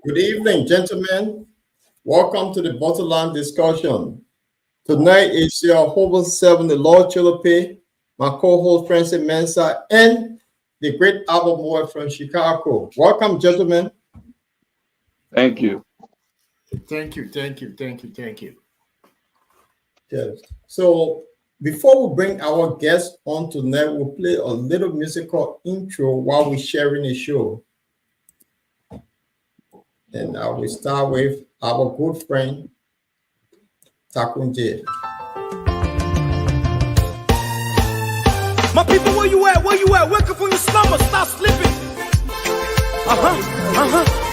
Good evening, gentlemen. Welcome to the Bottom Line Discussion. Tonight is your host 7, the Lord Chilope, my co-host Francis Mensah, and the great album boy from Chicago. Welcome, gentlemen. Thank you. Thank you. Yes. So before we bring our guests on tonight, we'll play a little musical intro while we're sharing the show. And I will start with our good friend, Takunje. My people, where you at? Wake up from your slumber, stop sleeping.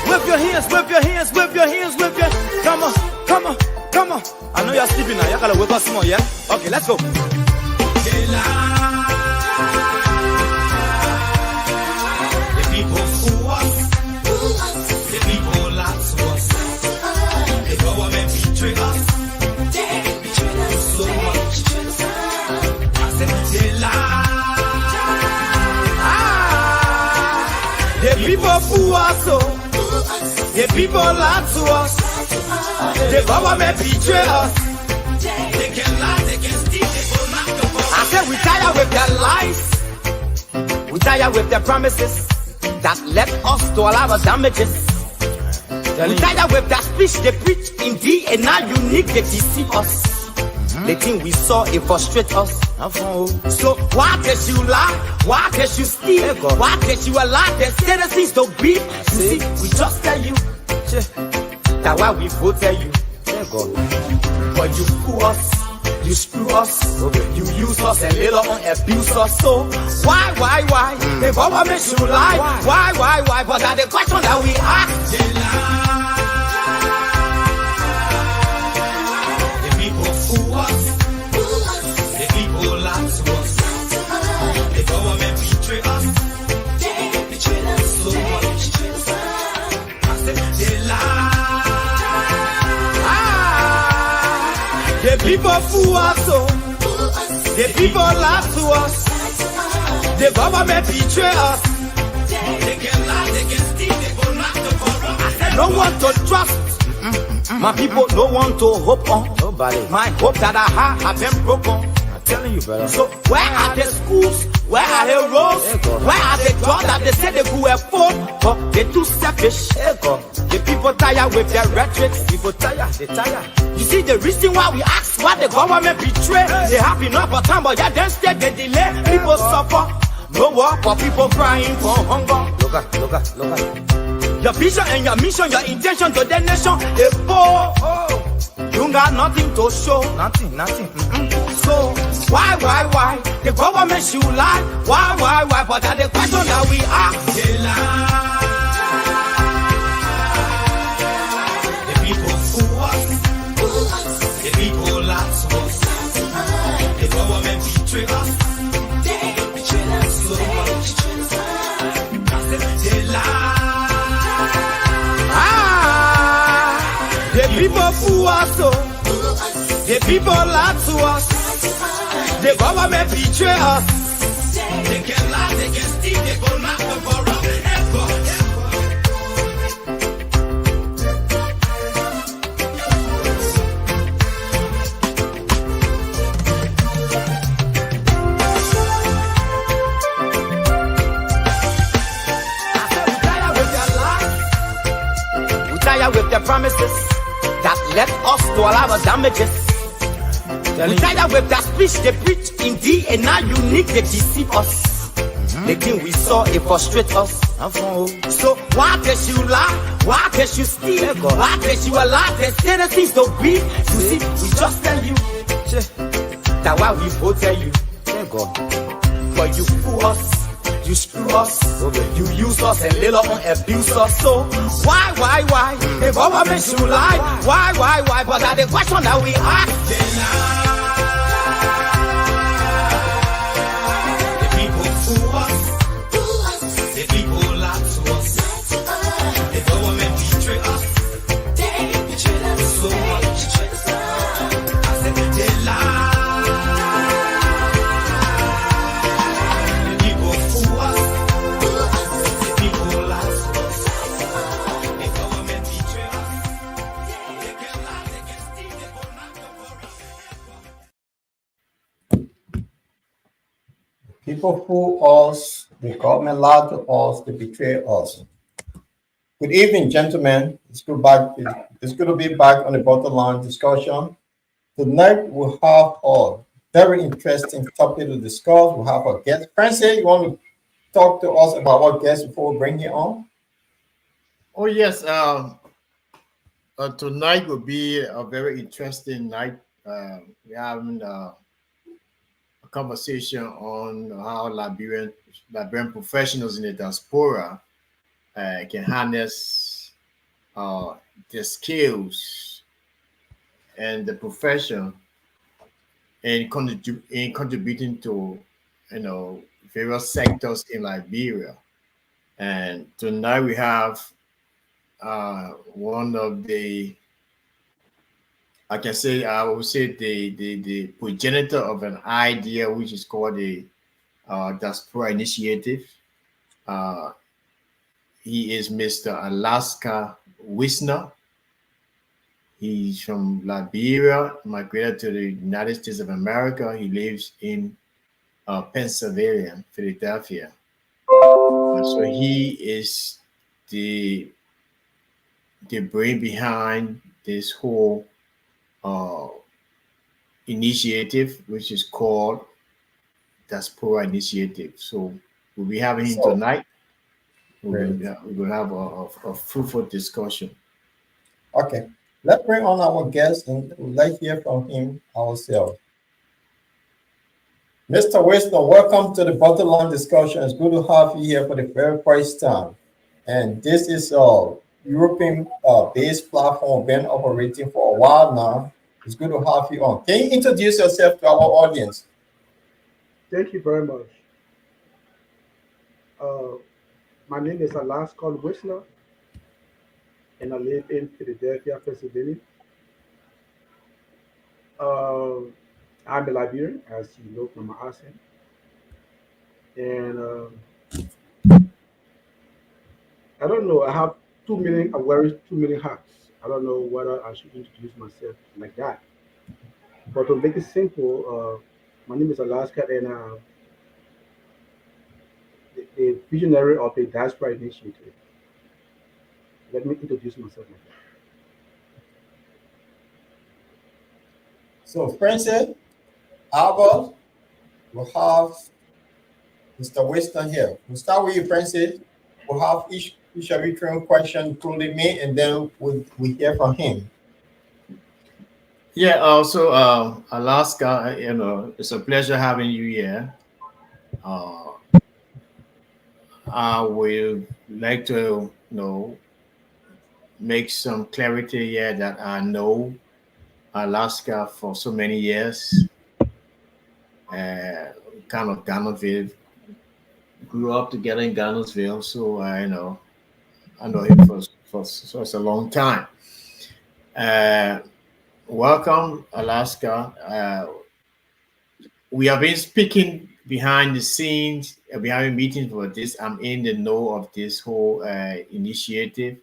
Wave your hands. Come on. I know you're sleeping now. You gotta wake up some more, yeah? Okay, let's go. The people fool us. The people lie to us. The government betray us. They betray us so much. I said they lie. The people fool us, the people lie to us. The government betray us. They can lie, they can steal, they will not go. I said we tired with their lies. We tired with their promises that led us to all our damages. We tired with that speech they preach indeed, and now unique they deceive us. The thing we saw, it frustrate us. So why did you lie? Why did you steal? Why did you allow the citizens to beat? You see, we just tell you. That's why we voted you. But you fool us, you screw us, you use us and later on abuse us. So why? The government should lie. Why? But that's the question that we ask. The people fool us, the people lie to us, the government betray us, they betray us so much. I said they lie. The people fool us, the people lie to us, the government betray us. They can lie, they can steal, they will not to corrupt. I said no one to trust. My people, no one to hope on. Nobody. My hope that I have been broken. I'm telling you, brother. So where are the schools? Where are the roads? Where are the jobs that they say they could afford? But they're too selfish. The people tired with their rhetoric. People tired, they tired. You see the reason why we ask why the government betray. They have enough of time, but yeah, then instead they delay. People suffer. No work for people crying for hunger. Look at. Your vision and your mission, your intention to the nation, they poor. You got nothing to show. Nothing. So why? The government should lie. Why? But that's the question that we ask. They lie. The people fool us. The people lie to us. The government betray us. They betray us so much. I said they lie. The people fool us, the people lie to us, the government betray us. They can lie, they can steal, they will not go for wrong. We tired with their promises that led us to all our damages. We tired with that speech they preach indeed, and now unique they deceive us. The thing we saw, it frustrate us. So why did you lie? Why did you steal? Why did you allow the citizens to beat? You see, we just tell you. That's why we voted you. But you fool us. You screw us, you use us and later on abuse us. So why? The government should lie. Why? But that's the question that we ask. The people fool us, the people lie to us, the government betray us, they betray us so much. I said they lie. people fool us, the government lied to us, they betray us. Good evening, gentlemen. It's good to be back on the bottom line discussion. Tonight we'll have a very interesting topic to discuss. We'll have a guest. Francis, you want to talk to us about what guest before we bring you on? Oh yes. Tonight will be a very interesting night. We're having a conversation on how Liberian professionals in the diaspora can harness their skills and the profession in contributing to various sectors in Liberia. And tonight we have one of the, I would say the progenitor of an idea which is called the Diaspora Initiative. Uh, he is Mr. Alascal Wisner. He's from Liberia, migrated to the United States of America. He lives in Pennsylvania, Philadelphia. So he is the brain behind this whole initiative, which is called Diaspora Initiative. So we'll be having him tonight. We'll have a fruitful discussion. Okay, let's bring on our guest and let's hear from him ourselves. Mr. Wisner, welcome to the bottom line discussion. It's good to have you here for the very first time. And this is a European based platform, been operating for a while now. It's good to have you on. Can you introduce yourself to our audience? Thank you very much. My name is Alascal Wisner, and I live in Philadelphia, Pennsylvania. I'm a Liberian, as you know from my accent. And I don't know, I have 2 million, I wear 2 million hats. I don't know whether I should introduce myself like that. But to make it simple, my name is Alaska, and the visionary of the Diaspora Initiative. Let me introduce myself like that. So, Francis, Albert, we'll have Mr. Wisner here. We'll start with you, Francis. We'll have each of you 3 questions, including me, and then we hear from him. Yeah, also Alaska, it's a pleasure having you here. I would like to, make some clarity here that I know Alaska for so many years. Kind of Ghannaville, grew up together in Ghannaville, so I know him for such a long time. Welcome, Alaska. We have been speaking behind the scenes. We're having meetings for this. I'm in the know of this whole initiative.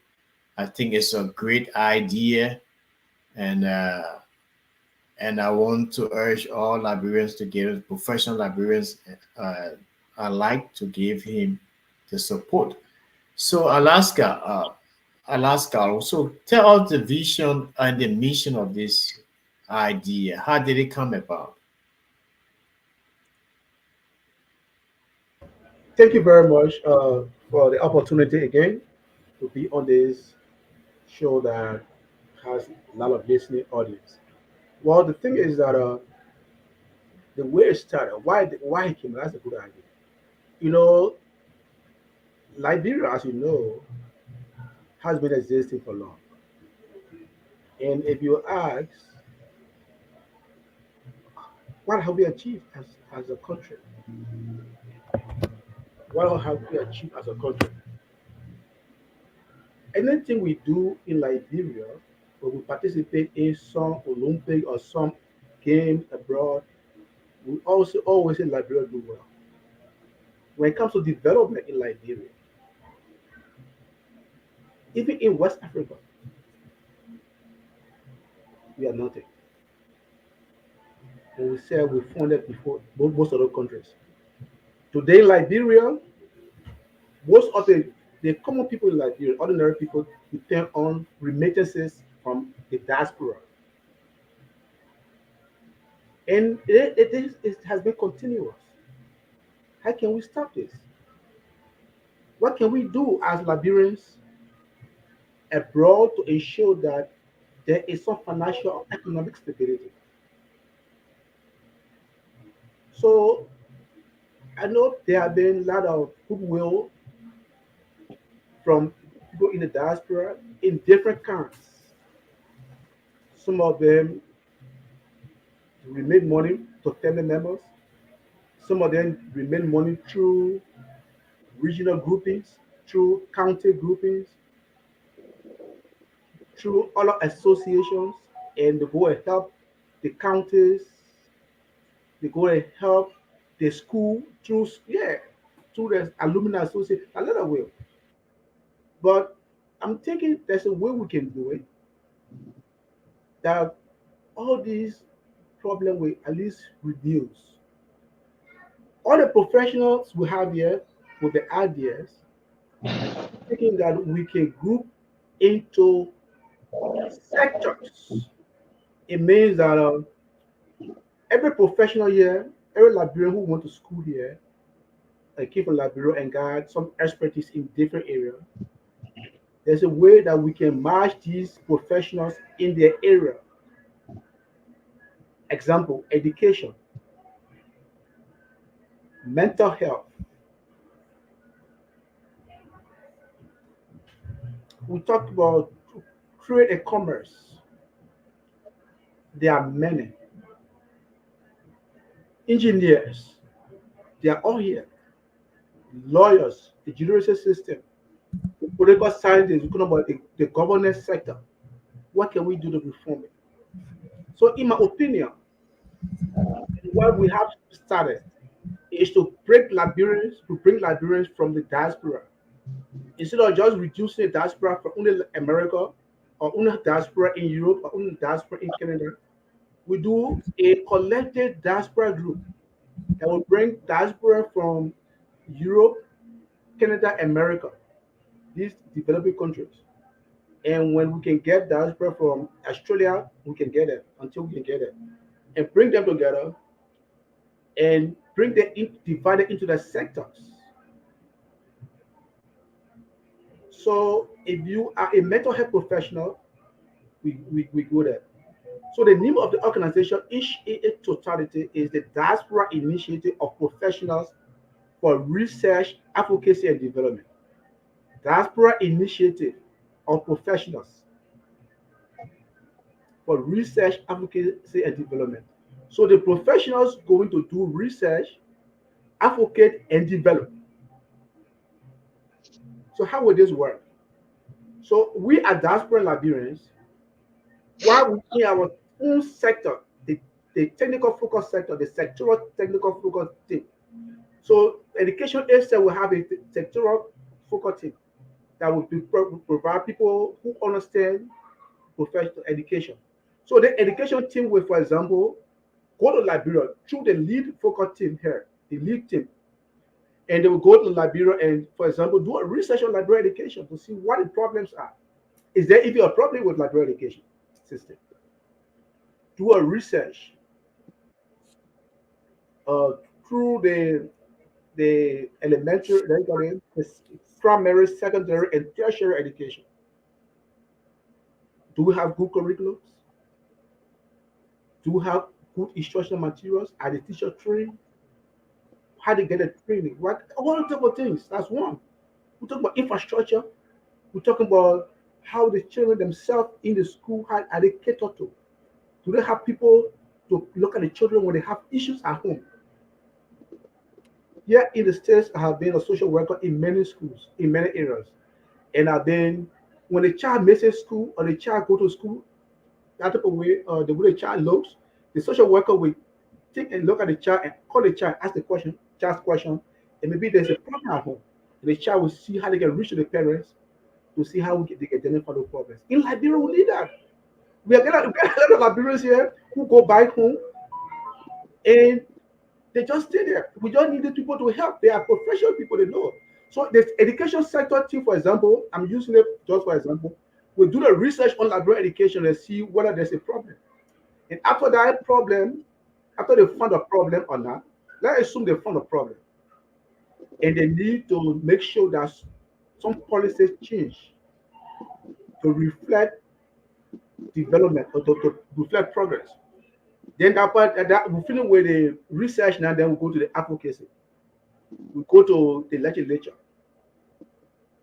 I think it's a great idea, and I want to urge all Liberians to give professional Liberians alike to give him the support. So Alaska, so tell us the vision and the mission of this idea. How did it come about? Thank you very much for the opportunity again to be on this show that has a lot of listening audience. Well, the thing is that the way it started, why it came, that's a good idea. You know, Liberia, as you know, has been existing for long. And if you ask, what have we achieved as a country? What have we achieved as a country? Anything we do in Liberia, when we participate in some Olympic or some games abroad, we also always in Liberia do well. When it comes to development in Liberia, even in West Africa, we are nothing. And we say we funded before most other countries. Today in Liberia, most of the common people in Liberia, ordinary people, depend on remittances from the diaspora. And it has been continuous. How can we stop this? What can we do as Liberians abroad to ensure that there is some financial or economic stability? So I know there have been a lot of goodwill from people in the diaspora in different kinds. Some of them remit money to family members. Some of them remit money through regional groupings, through county groupings, through other associations, and they go and help the counties, they go and help the school through, yeah, through the alumni association, a lot of way. But I'm thinking there's a way we can do it that all these problems will at least reduce. All the professionals we have here with the ideas, thinking that we can group into sectors. It means that every professional here, every Liberian who went to school here, came from Liberia and got some expertise in different areas, there's a way that we can match these professionals in their area. Example, education, mental health. We talked about trade and commerce. There are many. Engineers, they are all here. Lawyers, the judicial system, the political scientists, we're talking about the governance sector. What can we do to reform it? So, in my opinion, what we have started is to bring Liberians from the diaspora. Instead of just reducing the diaspora from only America or only diaspora in Europe or only diaspora in Canada, we do a collective diaspora group that will bring diaspora from Europe, Canada, America, these developing countries. And when we can get diaspora from Australia, we can get it until we can get it. And bring them together and bring them divided into the sectors. So if you are a mental health professional, we go there. So the name of the organization in its totality is the Diaspora Initiative of Professionals for Research, Advocacy and Development. Diaspora Initiative of Professionals for Research, Advocacy and Development. So the professionals going to do research, advocate and develop. So how will this work? So we are diaspora Liberians, while we in our own sector, the technical focus sector, the sectoral technical focus team. So education itself will have a sectoral focus team that will provide people who understand professional education. So the education team will, for example, go to Liberia through the lead focus team here, the lead team, and they will go to Liberia and, for example, do a research on Liberia education to see what the problems are. Is there even a problem with Liberia education system? Do a research through the elementary, the primary, secondary, and tertiary education. Do we have good curriculums? Do we have good instructional materials? Are the teachers trained? How they get the training? What all type of things? That's one. We talk about infrastructure. We talk about how the children themselves in the school, how are they catered to? Do they have people to look at the children when they have issues at home? Here in the States, I have been a social worker in many schools, in many areas. And I've been, when a child misses school or the child go to school, that type of way, the way the child looks, the social worker will take and look at the child and call the child, ask the question, child's question, and maybe there's a problem at home. And the child will see how they can reach to the parents to see how they can identify the problems. In Liberia, we need that. We have got a lot of Liberians here who go back home and They just stay there. We just needed people to help. They are professional people, they know. So the education sector team, for example, I'm using it just for example, we do the research on Liberian education and see whether there's a problem. And after that problem, after they found a problem or not, let's assume they found a problem. And they need to make sure that some policies change to reflect development or to reflect progress. Then that we finish with the research now, then we go to the advocacy. We go to the legislature,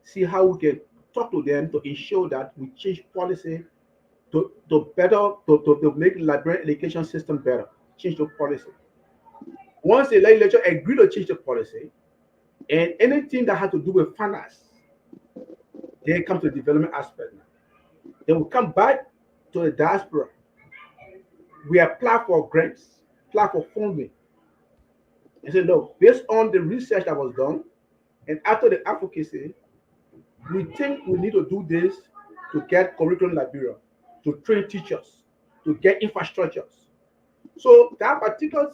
see how we can talk to them to ensure that we change policy to make Liberian education system better, change the policy. Once the legislature agree to change the policy, and anything that has to do with finance, then come to the development aspect now. Then we come back to the diaspora. We apply for grants, apply for funding. And say, no, based on the research that was done, and after the advocacy, we think we need to do this to get curriculum in Liberia, to train teachers, to get infrastructures. So that particular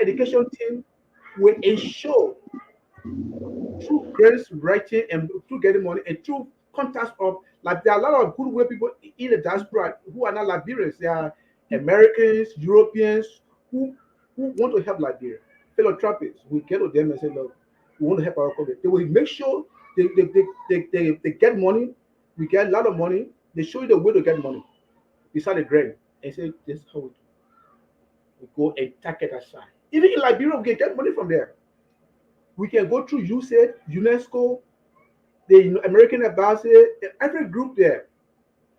education team will ensure through grants writing and through getting money and through contacts of, like, there are a lot of goodwill people in the diaspora who are not Liberians. They are Americans, Europeans who want to help Liberia. Philanthropists, we get to them and say, look, we want to help our country. They will make sure they get money. We get a lot of money. They show you the way to get money. Beside the grant and say, this is how we do. We go and target that side. Even in Liberia, we can get money from there. We can go through USAID, UNESCO, the American Embassy, every group there,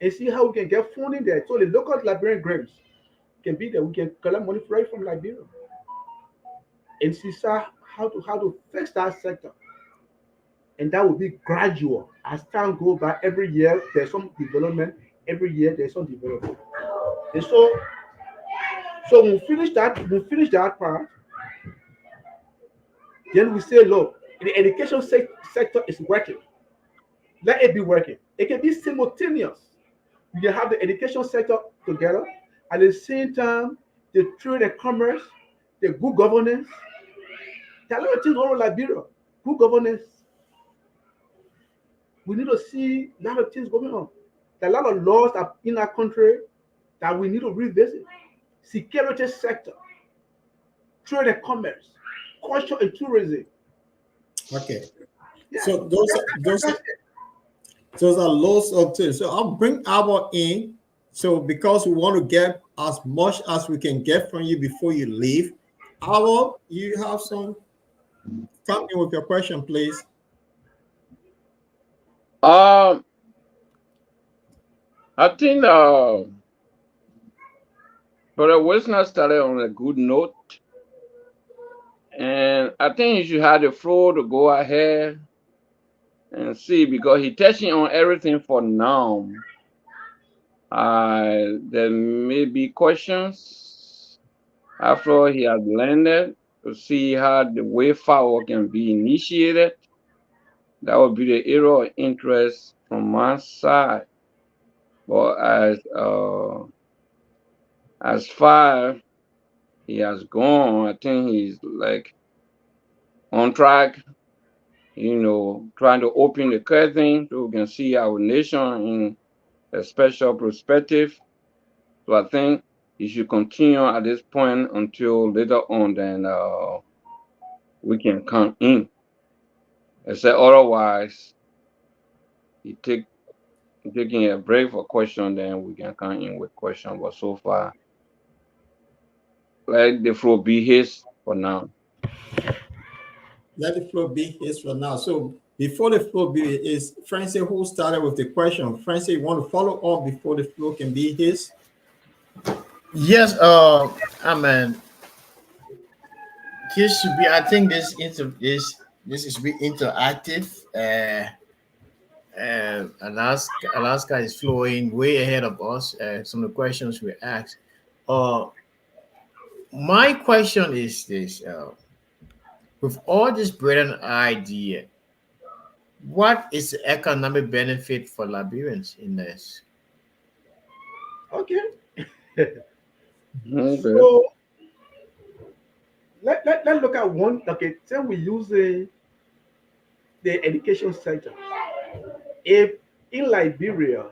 and see how we can get funding there. So the local Liberian grants can be there. We can collect money right from Liberia and see how to fix that sector. And that will be gradual. As time goes by, every year there's some development. Every year there's some development. And so when we finish that part, then we say, look, the education sector is working. Let it be working. It can be simultaneous. You can have the education sector together at the same time, the trade and commerce, the good governance. There are a lot of things all over Liberia. Good governance. We need to see a lot of things going on. There are a lot of laws that in our country that we need to revisit. Security sector, trade and commerce, culture and tourism. Okay. Yeah. So those are lots of things. So I'll bring Albert in. So because we want to get as much as we can get from you before you leave. Albert, you have some. Come in with your question, please. I think Brother Wisner started on a good note, and I think you should have the floor to go ahead and see, because he's touching on everything for now. There may be questions after he has landed to see how the way forward can be initiated. That would be the area of interest from my side. But as far he has gone, I think he's like on track, trying to open the curtain so we can see our nation in a special perspective. So I think he should continue at this point until later on, then we can come in. Except otherwise, he taking a break for question, then we can come in with question. But so far, let the floor be his for now. Let the floor be his for now. So before the floor be is Francis who started with the question. Francis, you want to follow up before the floor can be his? Yes, Amen. This should be. I think this is be interactive. Alaska is flowing way ahead of us. Some of the questions we asked. My question is this: with all this brilliant idea, what is the economic benefit for Liberians in this? Okay. Okay. So let's look at one. Okay, say we use the education sector. If in Liberia,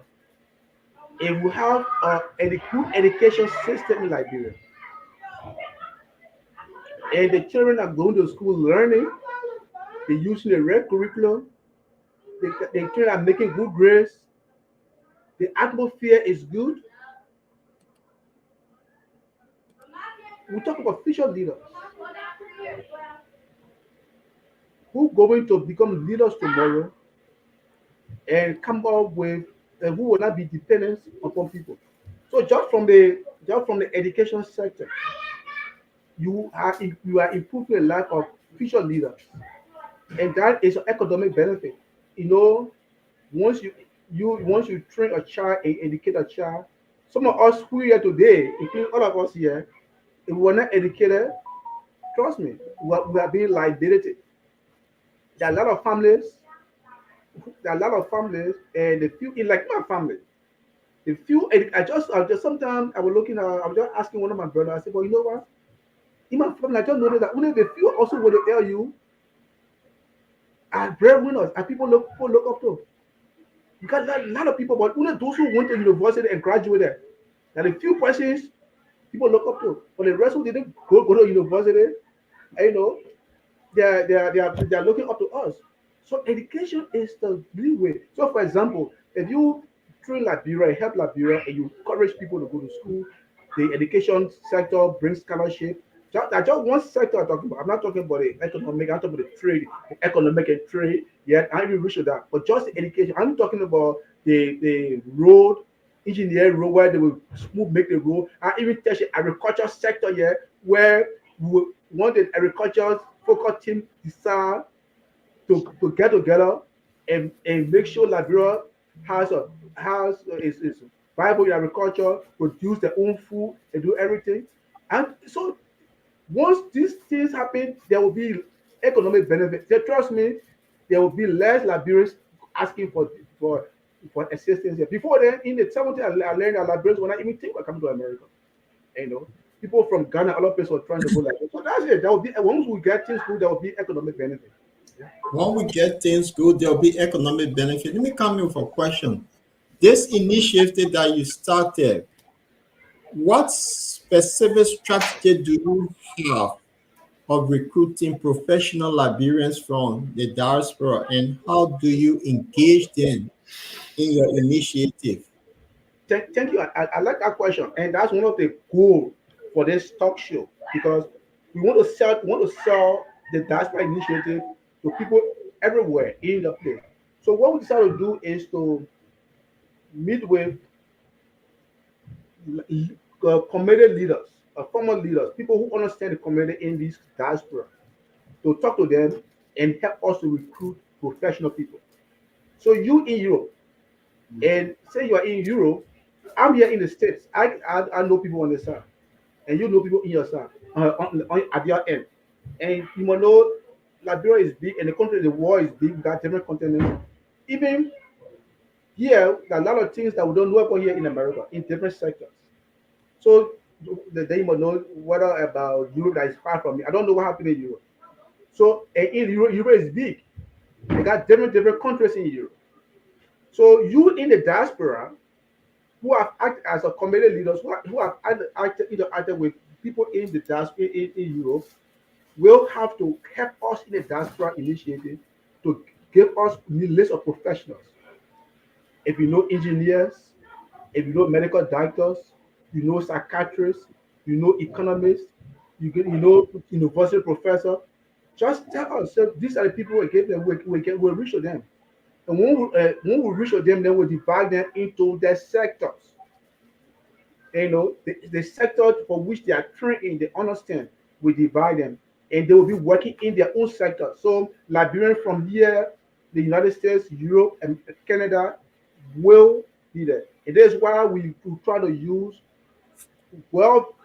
if we have a good education system in Liberia, and the children are going to school learning, they're using the red curriculum, the children are making good grades, the atmosphere is good. We talk about future leaders who going to become leaders tomorrow and come up with who will not be dependent upon people. So just from the education sector, you are improving the life of future leaders, and that is an economic benefit. You know, once you train a child and educate a child, some of us who are here today, including all of us here, if we were not educated, trust me, we are being liability. There are a lot of families, and they feel in like my family. They feel, I just sometimes I was looking at, I was just asking one of my brothers. I said, well, you know what? In my family, I just noticed that only they feel also what they tell you are breadwinners, and people look up to. Because a lot of people, but only those who went to university and graduated, that a few persons people look up to. But the rest who didn't go to university, you know, they are looking up to us. So education is the real way. So for example, if you train Liberia, help Liberia, and you encourage people to go to school, the education sector brings scholarship. Just one sector I'm talking about. I'm not talking about the economic, I'm talking about the trade, the economic and trade. Yeah, I even reach that. But just the education. I'm talking about the road, engineering road where they will smooth make the road. I even touch the agriculture sector here where we want the agriculture focus team decide to get together and make sure Liberia is viable in agriculture, produce their own food, and do everything. And so once these things happen, there will be economic benefit. They trust me, there will be less Liberians asking for assistance here. Before then, in the 70s, I learned that Liberians were not even think of coming to America. You know, people from Ghana, other places were trying to go like that. So that's it. There will be once we get things good, there will be economic benefit. When we get things good, there'll be economic benefit. Let me come in with a question. This initiative that you started, what specific strategy do you have of recruiting professional Liberians from the diaspora, and how do you engage them in your initiative? Thank you. I like that question, and that's one of the goals for this talk show because we want to sell the diaspora initiative to people everywhere in the place. So what we decided to do is to meet with community leaders, former leaders, people who understand the community in this diaspora, to talk to them and help us to recruit professional people. So you in Europe, and say you are in Europe, I'm here in the States. I know people on the side, and you know people in your side, at your end. And you might know Liberia is big, and the world is big, we got different continents. Even here, there are a lot of things that we don't know about here in America, in different sectors. So then you might know whether about Europe that is far from me. I don't know what happened in Europe. So in Europe, Europe is big. They got different countries in Europe. So you in the diaspora who have acted as a community leaders, who have acted with people in the diaspora in Europe, will have to help us in the diaspora initiative to give us a list of professionals. If you know engineers, if you know medical doctors, you know psychiatrists, you know economists, you know university professor, just tell us. So these are the people we give them. We'll reach to them, and when we reach to them, then we divide them into their sectors. The sector for which they are trained in, they understand. We divide them, and they will be working in their own sector. So Liberian from here, the United States, Europe, and Canada will be there. And that is why we try to use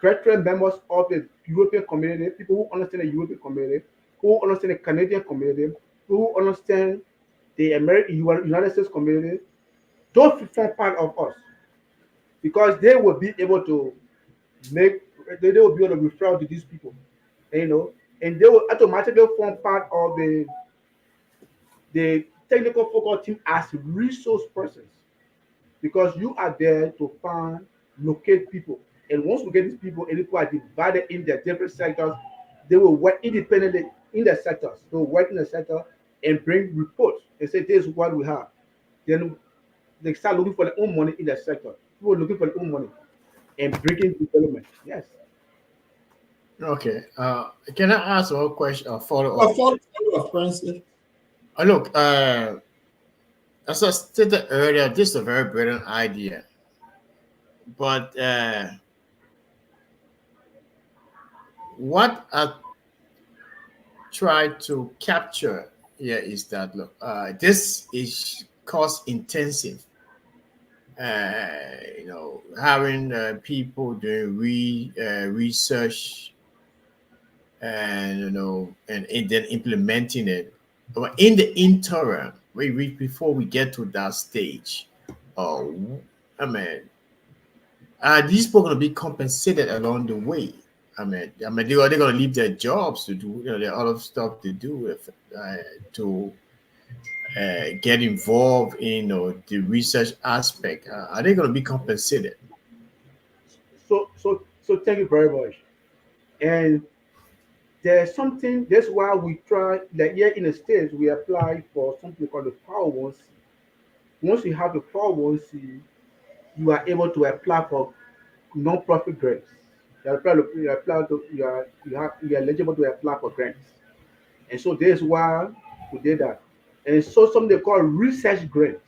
veteran members of the European community, people who understand the European community, who understand the Canadian community, who understand the United States community, don't form part of us because they will be able to they will be able to refer to these people. you know, and they will automatically form part of the technical faculty team as resource persons because you are there to find, locate people. And once we get these people, and people are divided in their different sectors, they will work independently in the sectors. They will work in the sector and bring reports and say, this is what we have. Then they start looking for their own money in the sector. People looking for their own money and bringing development. Yes. Okay. Can I ask one question or follow A up? follow-up, Francis. Look, as I stated earlier, this is a very brilliant idea. But what I try to capture here is that look, this is cost intensive. Having people doing research and and then implementing it. But in the interim, before we get to that stage, I mean, these people going to be compensated along the way. they're going to leave their jobs to do their other stuff to do to get involved in the research aspect. Are they going to be compensated? So thank you very much. And there's something that's why we try like here in the States we apply for something called the Power 1C. Once you have the Power 1C, you are able to apply for non-profit grants. You are eligible to apply for grants. And so that's why we did that. And so something they call research grants.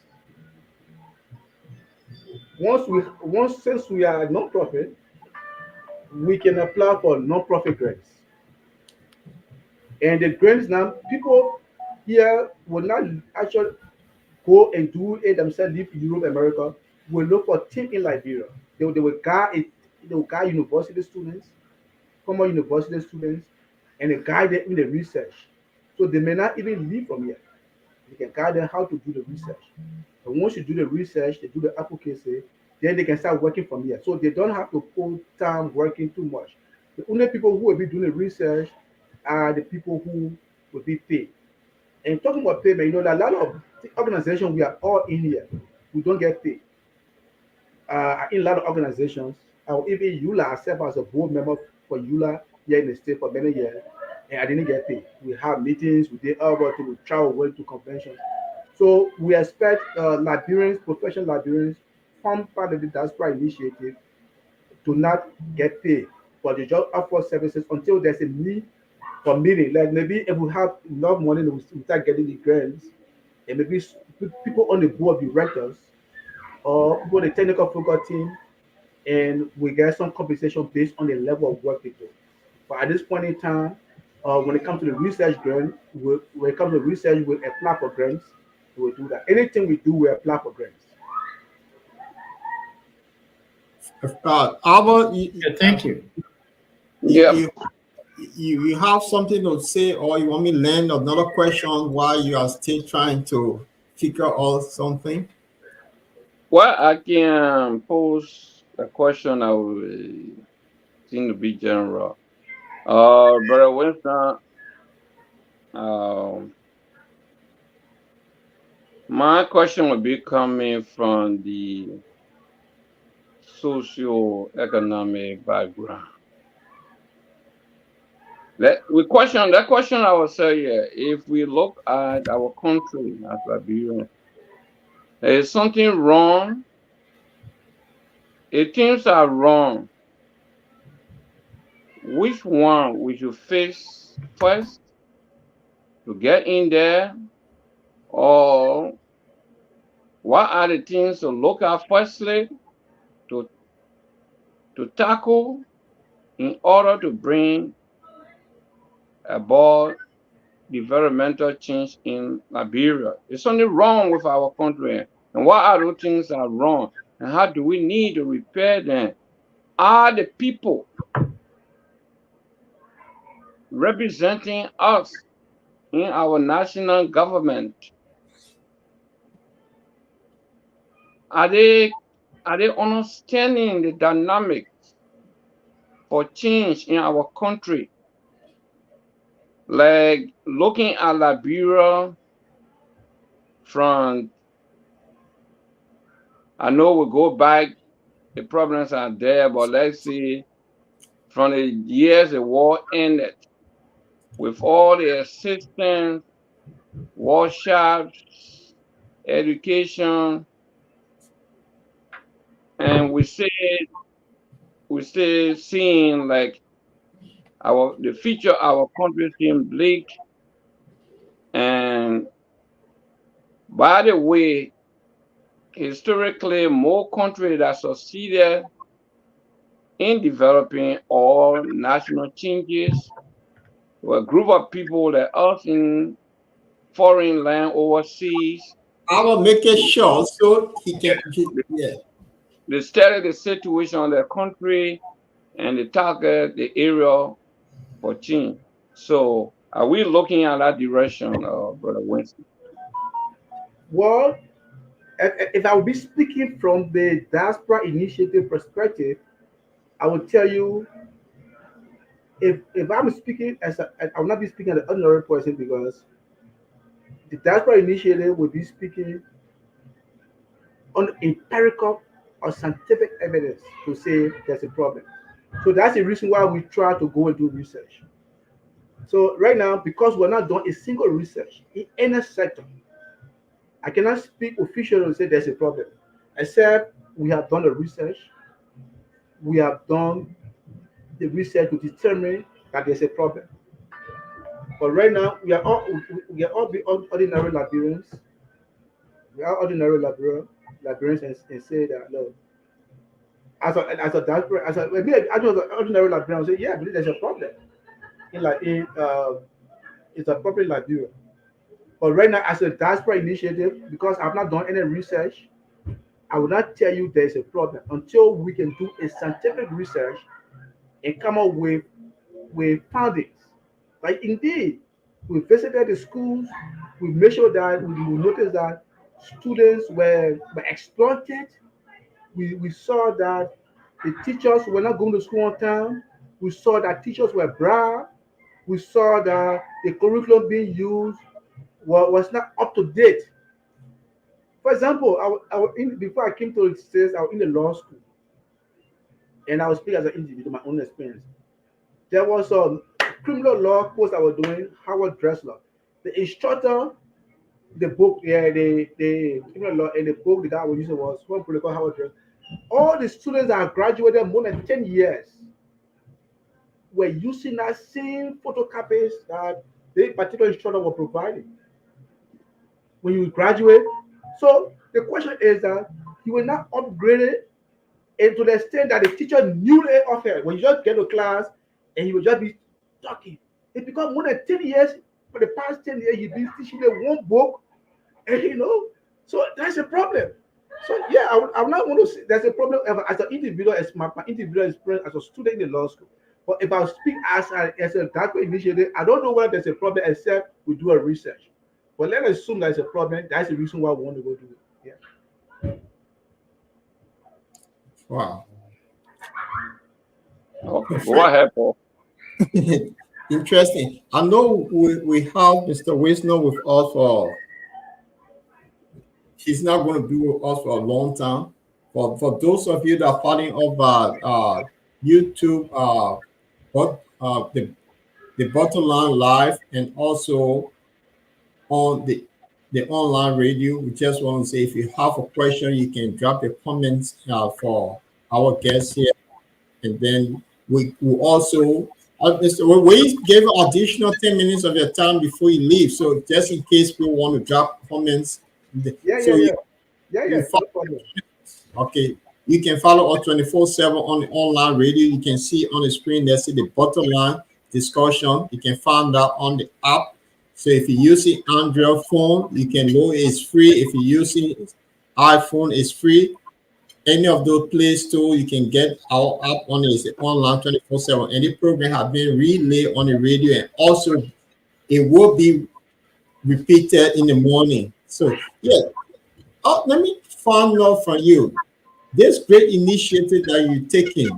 Once since we are non-profit, we can apply for non-profit grants. And the grants now, people here will not actually go and do it themselves, live in Europe, America. Will look for team in Liberia. They will guide university students, former university students, and they guide them in the research. So they may not even leave from here. They can guide them how to do the research. And once you do the research, they do the advocacy, then they can start working from here. So they don't have to put time working too much. The only people who will be doing the research are the people who will be paid. And talking about payment, a lot of the organizations we are all in here, we don't get paid. In a lot of organizations, even EULA herself as a board member for EULA here in the state for many years, and I didn't get paid. We have meetings, we did everything, we travel, went to conventions. So we expect Liberians, professional Liberians, form part of the diaspora initiative to not get paid for the job offer services until there's a need for meeting. Like maybe if we have enough money, we start getting the grants, and maybe people on the board of directors or people on the technical faculty team, and we get some compensation based on the level of work they do. But at this point in time, when it comes to the research grant, when it comes to research, we apply for grants. We will do that. Anything we do, we apply for grants. Albert, Thank you. Yeah. You have something to say, or you want me to land another question while you are still trying to figure out something? Well, I can pose a question. I will seem to be general. Brother Winston, my question would be coming from the socio-economic background. That question I would say, if we look at our country as Liberia, there is something wrong. If things are wrong, which one we should fix first to get in there, or what are the things to look at firstly to tackle in order to bring about developmental change in Liberia? Is something wrong with our country? And what are those things that are wrong? And how do we need to repair them? Are the people representing us in our national government, are they understanding the dynamics for change in our country? like looking at Liberia from, I know we go back, the problems are there, but let's see, from the years the war ended, with all the assistance, workshops, education, and we still seeing like the future of our country seem bleak. And by the way, historically, more countries that succeeded in developing all national changes were a group of people like us in foreign land overseas. I will make it short so he can. Yeah. They study the situation of their country and they target the area for change. So, are we looking at that direction, Brother Winston? Well, if I would be speaking from the diaspora initiative perspective, I would tell you, if I'm speaking I will not be speaking as an ordinary person, because the diaspora initiative will be speaking on empirical or scientific evidence to say there's a problem. So that's the reason why we try to go and do research. So right now, because we're not doing a single research in any sector, I cannot speak officially and say there's a problem, except we have done the research. We have done the research to determine that there's a problem. But right now, we are all ordinary Liberians. We are ordinary Liberians, and say that, no, as a diaspora, as an ordinary Liberian, say, yeah, I believe there's a problem it's a problem in Liberia. But right now, as a diaspora initiative, because I've not done any research, I will not tell you there's a problem until we can do a scientific research and come up with findings. Like, indeed, we visited the schools, we made sure that we noticed that students were exploited. We saw that the teachers were not going to school on time. We saw that teachers were bribed. We saw that the curriculum being used was not up to date. For example, before I came to the States, I was in the law school, and I was speaking as an individual, my own experience. There was a criminal law course I was doing, Howard Dressler. The instructor, the book, the criminal law, and the book the guy was using was one book called Howard Dressler. All the students that graduated more than 10 years were using that same photocopies that the particular instructor was providing. When you graduate, so the question is that you will not upgrade it, and to the extent that the teacher knew it often. When you just get to class and he will just be talking, it becomes more than 10 years. For the past 10 years, you've been teaching them one book, and so that's a problem. So yeah, I'm not going to say there's a problem as an individual, as my individual experience as a student in the law school. But if I speak as a diaspora initiative, I don't know whether there's a problem except we do a research. But let's assume there's a problem. That's the reason why we want to go do it. Yeah. Wow. Okay, go ahead, Paul. Interesting. I know we have Mr. Wisner with us for. He's not going to be with us for a long time. But for those of you that are following over YouTube, the Bottom Line Live, and also on the online radio, we just want to say, if you have a question, you can drop your comments for our guests here, and then we will also. We gave additional 10 minutes of your time before you leave, so just in case people want to drop comments. Yeah. Okay, you can follow us 24/7 on the online radio. You can see on the screen there's the Bottom Line Discussion. You can find that on the app. So if you're using Android phone, you can go. It's free. If you're using iPhone, it's free. Any of those Play Store, you can get our app on it. It's online 24/7. And the program has been relayed on the radio, and also it will be repeated in the morning. So yeah, let me find out from you this great initiative that you're taking.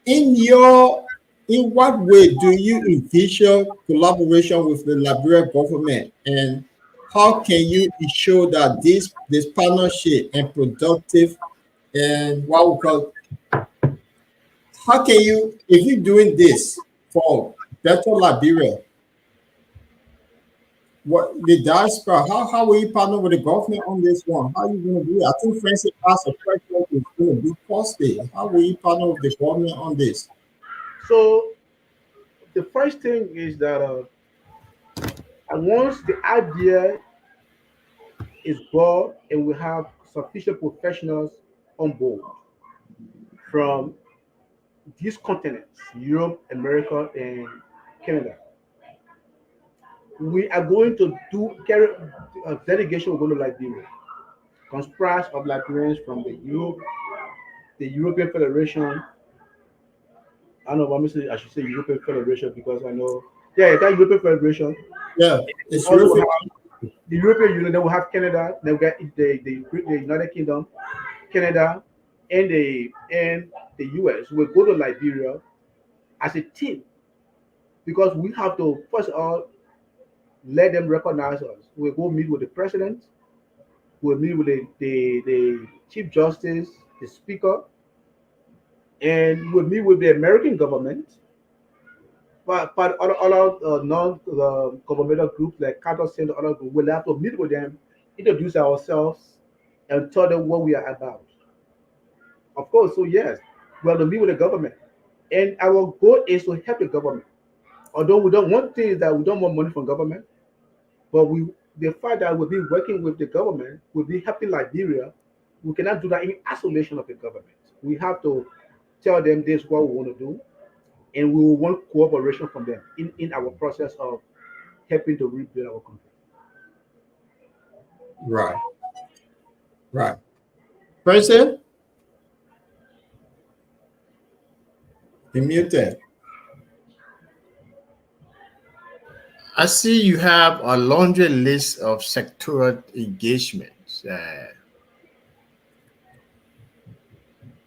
In your in what way do you envision collaboration with the Liberian government, and how can you ensure that this partnership and productive and what we call, how can you, if you're doing this for better Liberia, what the diaspora, how will you partner with the government on this one? How are you going to do it? I think Francis asked a question, it's going to be costly. How will you partner with the government on this? So the first thing is that and once the idea is brought and we have sufficient professionals on board from these continents, Europe, America, and Canada, we are going to do carry a delegation. We're going to Liberia, comprised of Liberians from the European Federation. I don't know why I should say European Federation because I know, yeah, that European Federation. Yeah, We it's also really, have the European Union. Then we have Canada. Then we got the United Kingdom, Canada, and the US. We go to Liberia as a team because we have to first of all let them recognize us. We go meet with the president. We meet with the chief justice, the speaker, and we meet with the American government. But other non-governmental groups like Carter Center, other groups, we'll have to meet with them, introduce ourselves, and tell them what we are about. Of course, so yes, we have to meet with the government, and our goal is to help the government. Although we don't want things that we don't want money from government, but the fact that we'll be working with the government, we'll be helping Liberia. We cannot do that in isolation of the government. We have to tell them this is what we want to do, and we will want cooperation from them in our process of helping to rebuild our country. right, right. President, you muted. I see you have a laundry list of sectoral engagements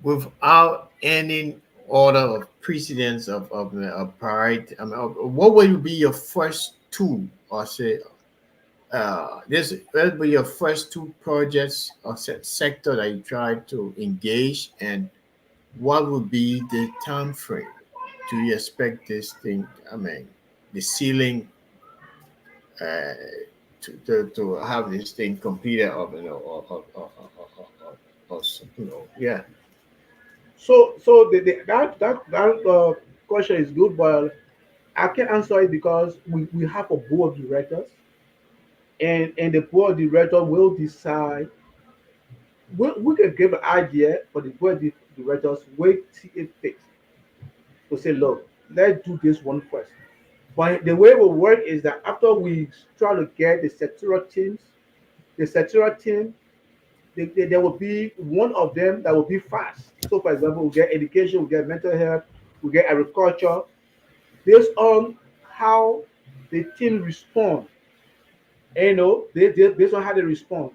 without any order of precedence of priority. I mean, what will be your first two, or say, this will be your first two projects or sector that you try to engage, and what would be the time frame? Do you expect this thing? I mean, the ceiling uh, to have this thing completed, yeah. So that question is good, but I can answer it because we have a board of directors, and the board of director will decide. We can give an idea, but the board of directors wait till it fixed to say, look, let's do this one first. But the way it will work is that after we try to get the sectoral teams, the sectoral team, there will be one of them that will be fast. So, for example, we get education, we get mental health, we get agriculture, based on how the team respond. And, based on how they respond.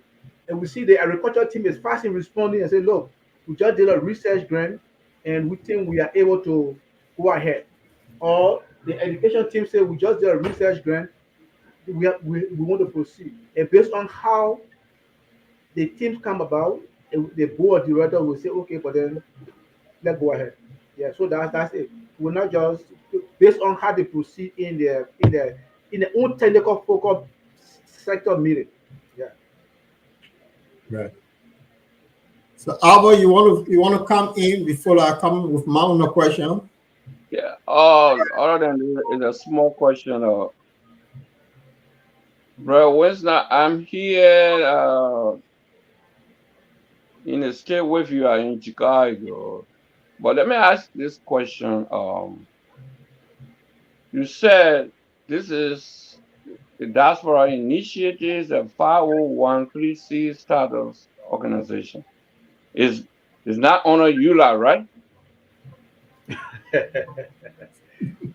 And we see the agriculture team is fast in responding and say, look, we just did a research grant and we think we are able to go ahead. Or the education team say we just did a research grant, we want to proceed. And based on how the teams come about, the board director will say, okay, but then let's go ahead. Yeah, so that's it. We're not just based on how they proceed in their own technical focus sector meeting. Yeah. Right. So, Alba, you want to come in before I come with my own question? Yeah. Other than this, it's a small question. Bro, Wisner, I'm here in the state with you in Chicago. But let me ask this question. You said this is the Diaspora Initiatives, a 501(c) status organization. Is not under EULA, right?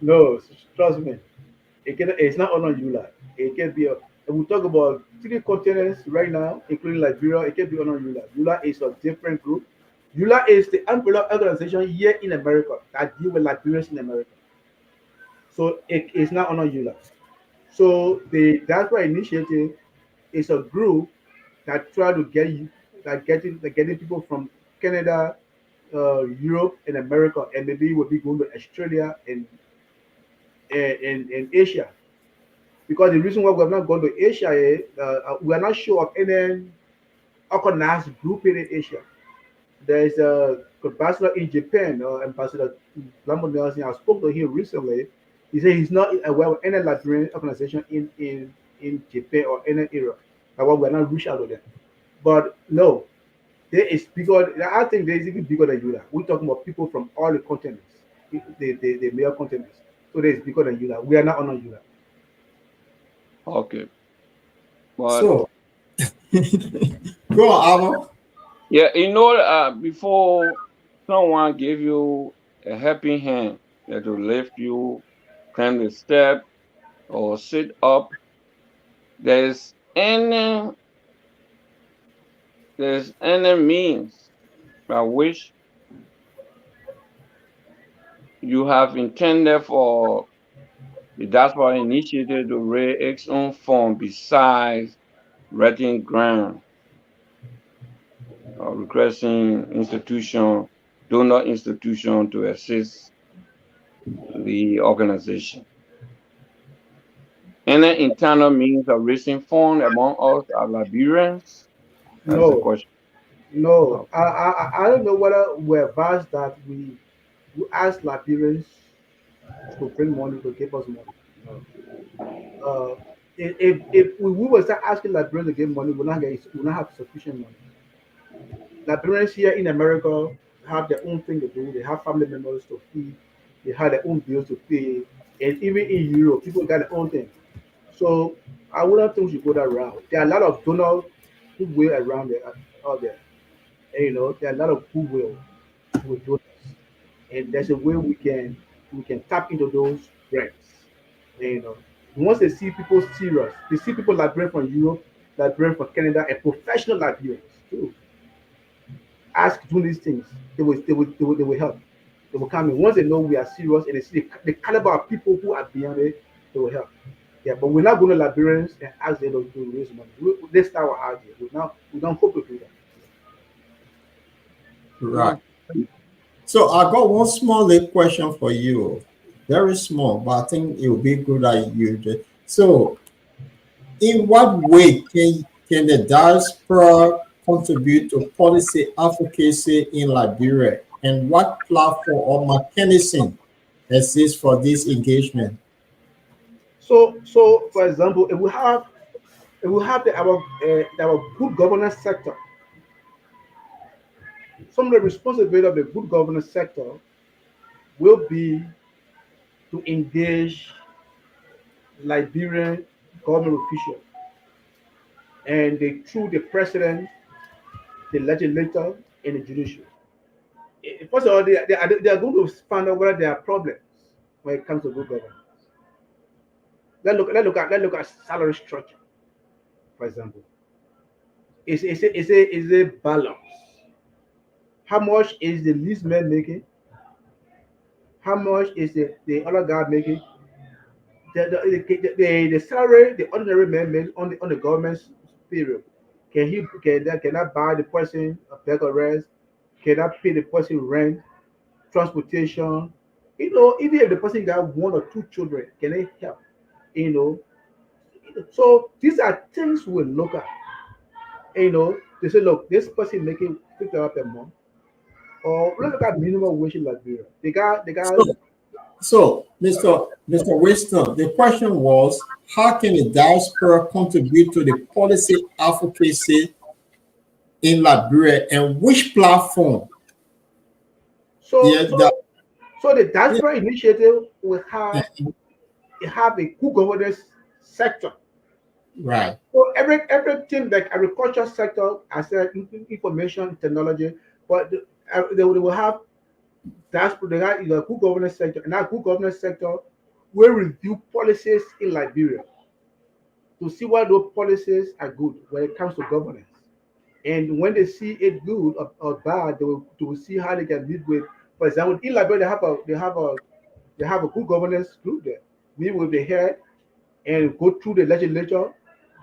No, trust me. It's not on EULA. It can be and we talk about 3 continents right now, including Liberia. It can be on EULA. EULA is a different group. EULA is the umbrella organization here in America that deal with Liberians in America. So it is not under ULA. So the Diaspora Initiative is a group that try to get you, getting people from Canada, Europe, and America, and maybe we'll be going to Australia and Asia. Because the reason why we have not gone to Asia is we are not sure of any organized group in Asia. There is a ambassador in Japan, Ambassador Lambert Nelson. I spoke to him recently. He said he's not aware of any Liberian organization in Japan or any area. That's why we're not reach out to them. But no, there is bigger. I think there is even bigger than ULA. We're talking about people from all the continents, the major continents. So there is bigger than ULA. We are not on ULA. Okay. But So, go on, Alma. yeah, before someone give you a helping hand that will lift you, climb the step, or sit up, there's any means by which you have intended for the Diaspora Initiative to raise its own fund besides renting ground or requesting donor institution to assist the organization. Any internal means of raising funds among us as Liberians? That's the No, question. no. I don't know whether we're advised that we ask Liberians to bring money to give us money. No. If we were start asking Liberians to give money, we'll not have sufficient money. Liberians here in America have their own thing to do. They have family members to feed. They have their own bills to pay. And even in Europe, people got their own thing. So I wouldn't think we should go that route. There are a lot of donors who will around there out there. And, there are a lot of who will with donors. And there's a way we can tap into those brands. And, once they see people serious, they see people Liberian from Europe, Liberian from Canada, and professional Liberians too. Ask doing these things, they will help. They will come in. Once they know we are serious and they see the caliber of people who are beyond it, they will help. Yeah, but we're not going to Liberians and ask them to raise money. Let's start our idea. We don't hope to do that. Right. So I got one small little question for you. Very small, but I think it will be good that you do. So, in what way can the diaspora contribute to policy advocacy in Liberia, and what platform or mechanism exists for this engagement? So for example, if we have our good governance sector, some of the responsibility of the good governance sector will be to engage Liberian government officials and through the president, the legislator, and the judiciary. First of all, they are going to find out whether there are problems when it comes to good governance. Let's look at salary structure, for example. Is a balance. How much is the least man making? How much is the other guy making? The salary the ordinary man makes on the government's period. Can I buy the person a bag of rice? Can I pay the person rent, transportation? Even if the person got one or two children, can they help? You know, so these are things we look at. They say, look, this person making $50 per month, or let's look at minimum wage in Liberia. They got. So, Mr. Winston, the question was, how can the diaspora contribute to the policy advocacy in Liberia, and which platform? So, Yeah, so the diaspora initiative will have a good governance sector. right. So everything like agriculture sector, I said information technology, but they will have diaspora. They got the good governance sector, and that good governance sector will review policies in Liberia to see why those policies are good when it comes to governance. And when they see it good or bad, they will see how they can meet with. For example, in Liberia, they have They have a good governance group there. Meet with the head and go through the legislature,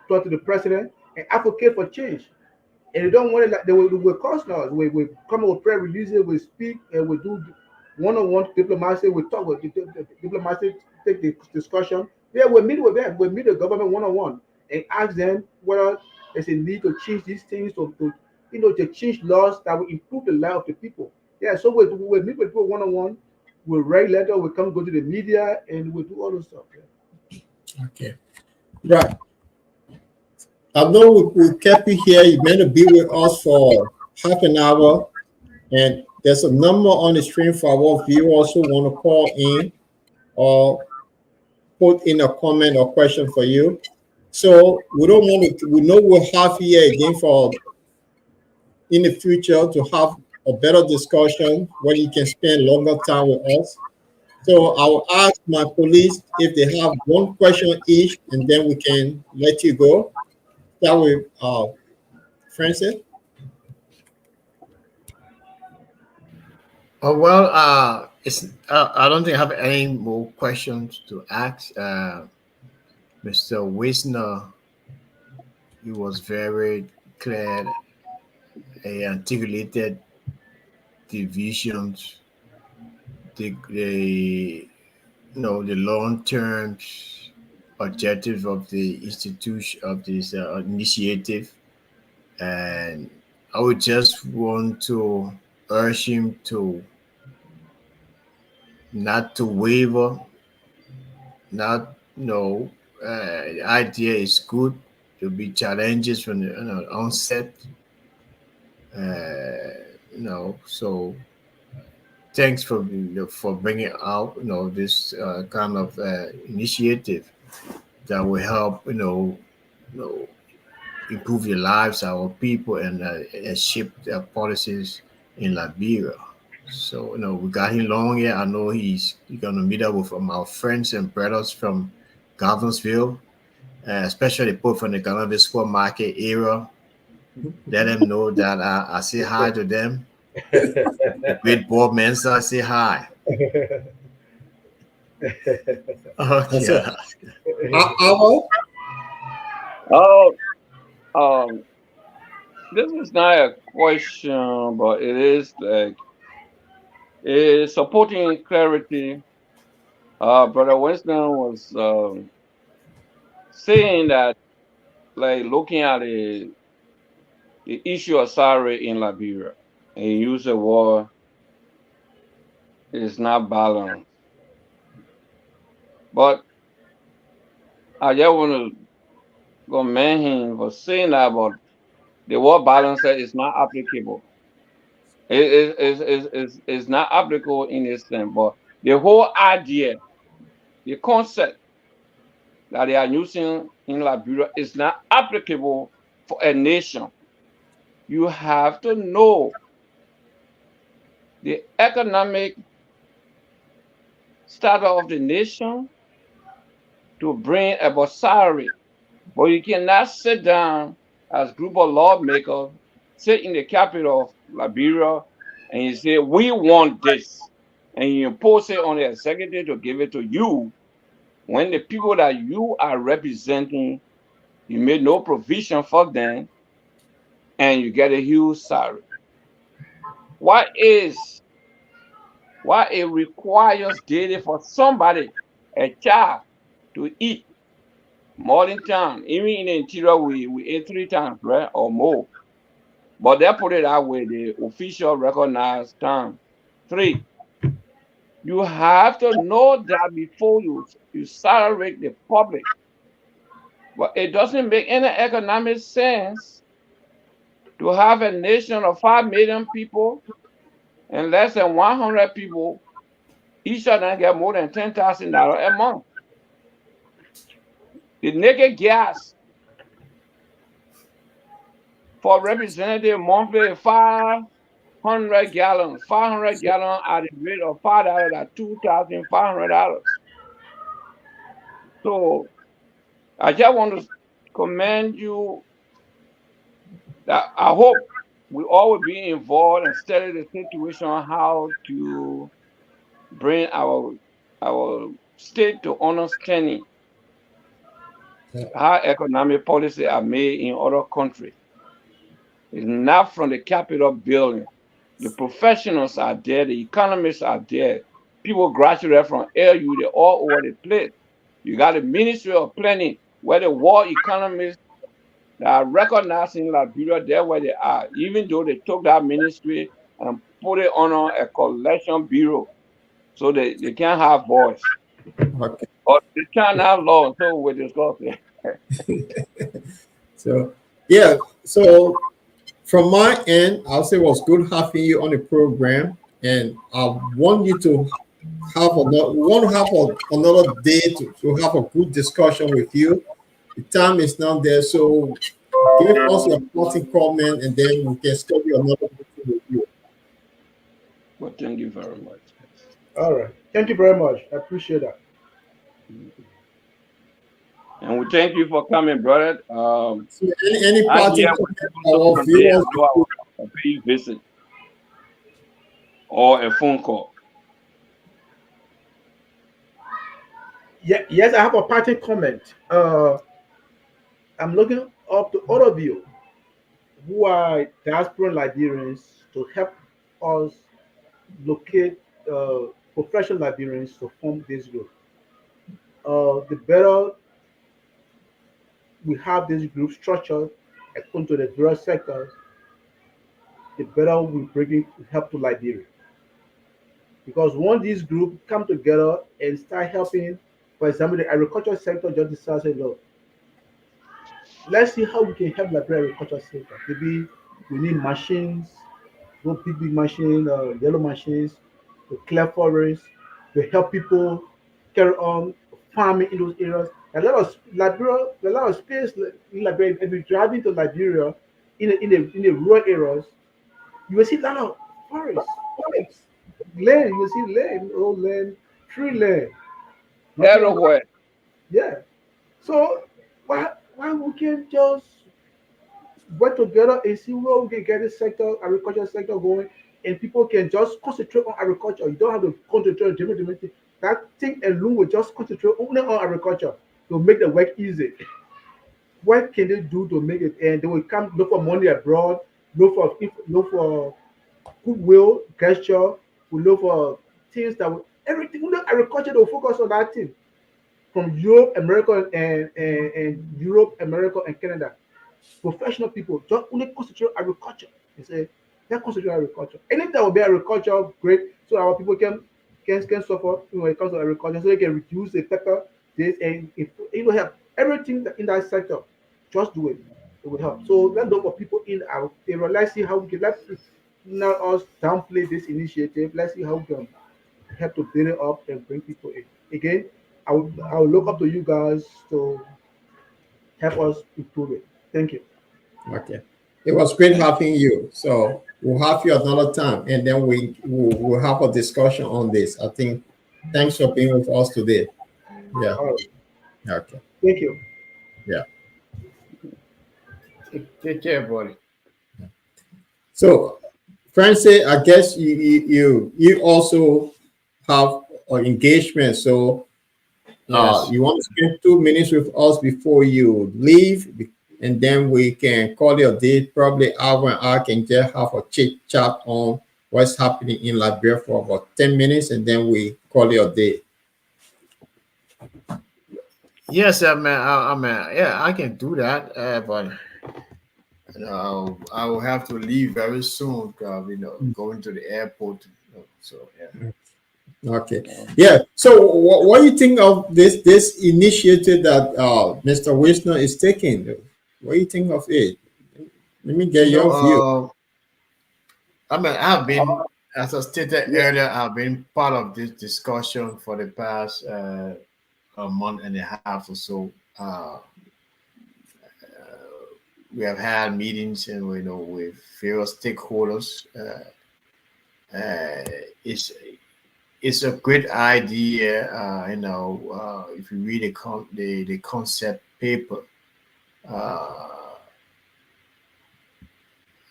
talk to the president, and advocate for change. And they don't want it like they will cost us. We come up with prayer releases, we speak, and we do one-on-one diplomacy. We talk with the diplomacy, take the discussion. Yeah, we meet with them. We meet the government one-on-one and ask them whether there's a need to change these things to change laws that will improve the life of the people. Yeah, so we meet with people one-on-one. We write letter. We come go to the media and we do all those stuff. Yeah. Okay. Right. I know we kept you here. You meant to be with us for half an hour, and there's a number on the stream for our viewers who want to call in or put in a comment or question for you. So we don't want to. We know we'll have you here again for in the future to have a better discussion where you can spend longer time with us. So I will ask my colleagues if they have one question each, and then we can let you go. Start with Francis. Oh well, it's I don't think I have any more questions to ask. Mr. Wisner, he was very clear. He articulated the visions, the the long term objectives of the institution of this initiative, and I would just want to urge him to not to waver, not the idea is good. There'll be challenges from the onset. So thanks for bringing out this kind of initiative that will help improve the lives of our people and shape their policies in Liberia. So we got him long here. I know he's gonna meet up with our friends and brothers from Gardensville, especially people from the Gardensville Square Market area. Let them know that I say hi to them. The great Bob Mensa, say hi. That's Okay. it. Our Oh, this is not a question, but it is like supporting clarity. Brother Winston was saying that, like, looking at the issue of salary in Liberia, and he used the word is not balanced. But I just want to commend him for saying that, but the word balance is not applicable. It's not applicable in this sense, but the whole idea, the concept that they are using in Liberia is not applicable for a nation. You have to know the economic status of the nation to bring about salary. But you cannot sit down as group of lawmakers, sit in the capital of Liberia, and you say, we want this. And you impose it on the executive to give it to you when the people that you are representing, you made no provision for them, and you get a huge salary. Why it requires daily for somebody, a child, to eat more than time. Even in the interior, we eat 3 times, right? Or more. But they put it that way, the official recognized time. 3, you have to know that before you salary the public. But it doesn't make any economic sense to have a nation of 5 million people and less than 100 people, each of them get more than $10,000 a month. The naked gas for representative monthly 500 gallons. 500 gallons at the rate of $5 at $2,500. So I just want to commend you that I hope we all will be involved and study the situation on how to bring our our state to understanding Yeah. how economic policy are made in other countries. It's not from the Capitol building. The professionals are there, the economists are there. People graduate from LU, they're all over the place. You got the Ministry of Planning, where the world economists that are recognized in Liberia, there where they are, even though they took that ministry and put it on a collection bureau so they can't have voice. Okay. Or they can't have law, so we discuss it. So yeah. So from my end, I'll say it was good having you on the program, and I want you to have another. We want to have another day to have a good discussion with you. The time is now there, so give us your parting comment, and then we can schedule another meeting with you. Well, thank you very much. All right. Thank you very much. I appreciate that. And we thank you for coming, brother. So any I'm here parting with comment you so our someday viewers? I know I will pay you a visit or a phone call. Yeah, yes, I have a parting comment. I'm looking up to all of you who are diaspora Liberians to help us locate professional Liberians to form this group. The better we have this group structured according to the various sectors, the better we bring in help to Liberia. Because once these groups come together and start helping, for example, the agriculture sector just decided, look, let's see how we can help Liberia agriculture sector. Maybe we need machines, no big machines, yellow machines to clear forests, to help people carry on farming in those areas. A lot of space in Liberia. If you're driving to Liberia in the rural areas, you will see a lot of forests, land. You will see land, old land, tree land. Nothing. Everywhere. Yeah. So why we can't just work together and see where we can get this sector, agriculture sector going, and people can just concentrate on agriculture. You don't have to concentrate on different things. That thing alone will just concentrate only on agriculture to make the work easy. What can they do to make it? And they will come look for money abroad, look for goodwill, gesture, we look for things that will, everything. Only agriculture will focus on that thing from Europe, America, and Europe, America, and Canada. Professional people just only concentrate on agriculture. They say they concentrate on agriculture. Anything that will be agriculture, great, so our people can suffer when it comes to agriculture, so they can reduce the pepper, this and if it will help everything in that sector. Just do it. It will help. So let's look for people in our area. Let's see how we can let's not us downplay this initiative. Let's see how we can help to build it up and bring people in. Again, I will look up to you guys to help us improve it. Thank you. Okay. It was great having you. So we'll have you another time, and then we'll have a discussion on this. I think. Thanks for being with us today. Yeah. All right. Okay. Thank you. Yeah. Take care, buddy. So, Francie, I guess you also have an engagement. So, Yes. you want to spend 2 minutes with us before you leave, and then we can call it a day. Probably hour and I can just have a chit chat on what's happening in Liberia for about 10 minutes, and then we call it a day. Yes, yeah, I can do that, but I will have to leave very soon. Going to the airport. So yeah. Okay. Yeah. So, what do you think of this initiative that Mr. Wisner is taking? What do you think of it? Let me get your view. I've been, as I stated earlier, I've been part of this discussion for the past a month and a half or so. We have had meetings and with various stakeholders. It's a great idea. If you read the concept paper,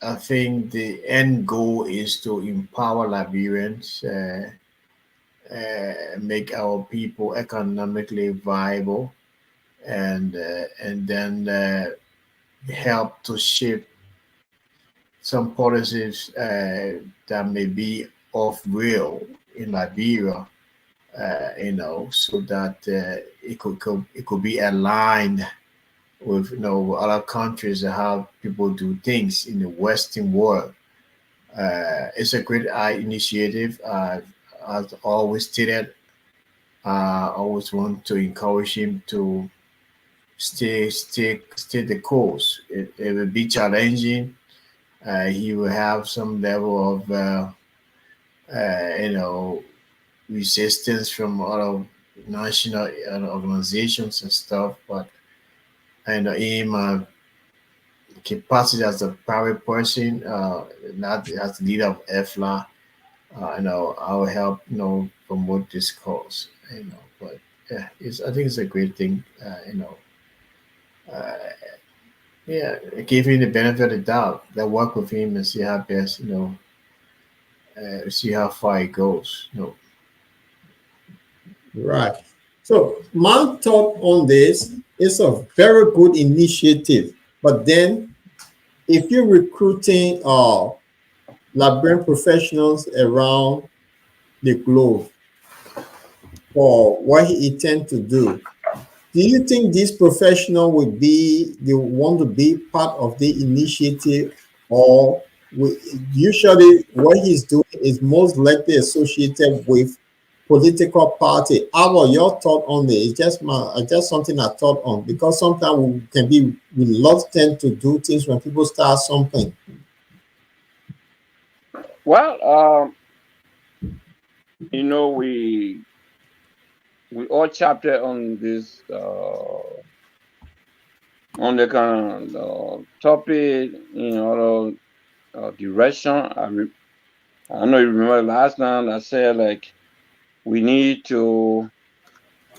I think the end goal is to empower Liberians make our people economically viable, and then help to shape some policies that may be of real in Liberia, so that it could be aligned with other countries and how people do things in the Western world. It's a great initiative. As always stated, I always want to encourage him to stay the course. It will be challenging. He will have some level of resistance from other national organizations and stuff, but him capacity as a private person, not as the leader of EFLA, I will help promote this cause. But yeah, I think it's a great thing. Uh, yeah, give him the benefit of the doubt. That work with him and see how best see how far it goes. Right. So my thought on this is a very good initiative. But then if you're recruiting Liberian professionals around the globe for what he intends to do, do you think this professional will want to be part of the initiative, or usually what he's doing is most likely associated with political party? How are your thought on it? It's just something I thought on, because sometimes we can be reluctant to do things when people start something. Well, we all chapter on this on the kind of topic, direction. I know you remember last time I said like we need to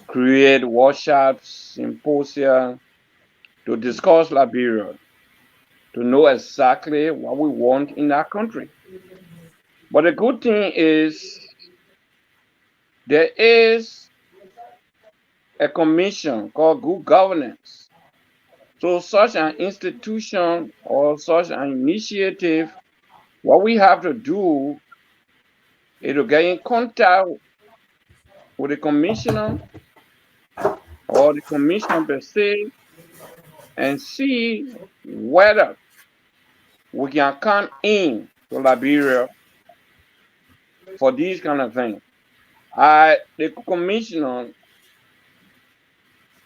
create workshops, symposia to discuss Liberia, to know exactly what we want in our country. But the good thing is there is a commission called Good Governance. So such an institution or such an initiative, what we have to do is to get in contact with the commissioner or the commission per se and see whether we can come in to Liberia for these kind of things. The commissioner,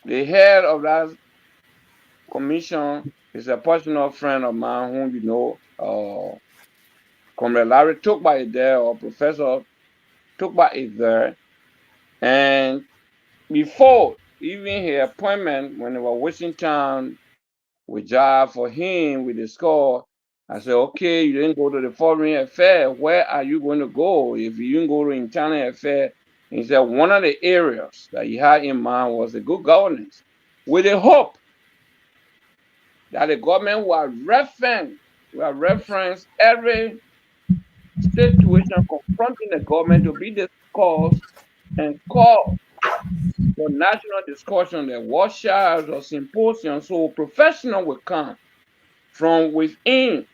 the head of that commission is a personal friend of mine whom Comrade Larry Tukba is there, or Professor Tukba is there. And before even his appointment, when they were wasting time with job for him, we discussed. I said, okay, you didn't go to the foreign affair. Where are you going to go if you didn't go to internal affairs? He said one of the areas that he had in mind was the good governance, with the hope that the government will reference every situation confronting the government to be discussed and call for national discussion, the workshops or symposiums, so professionals will come from within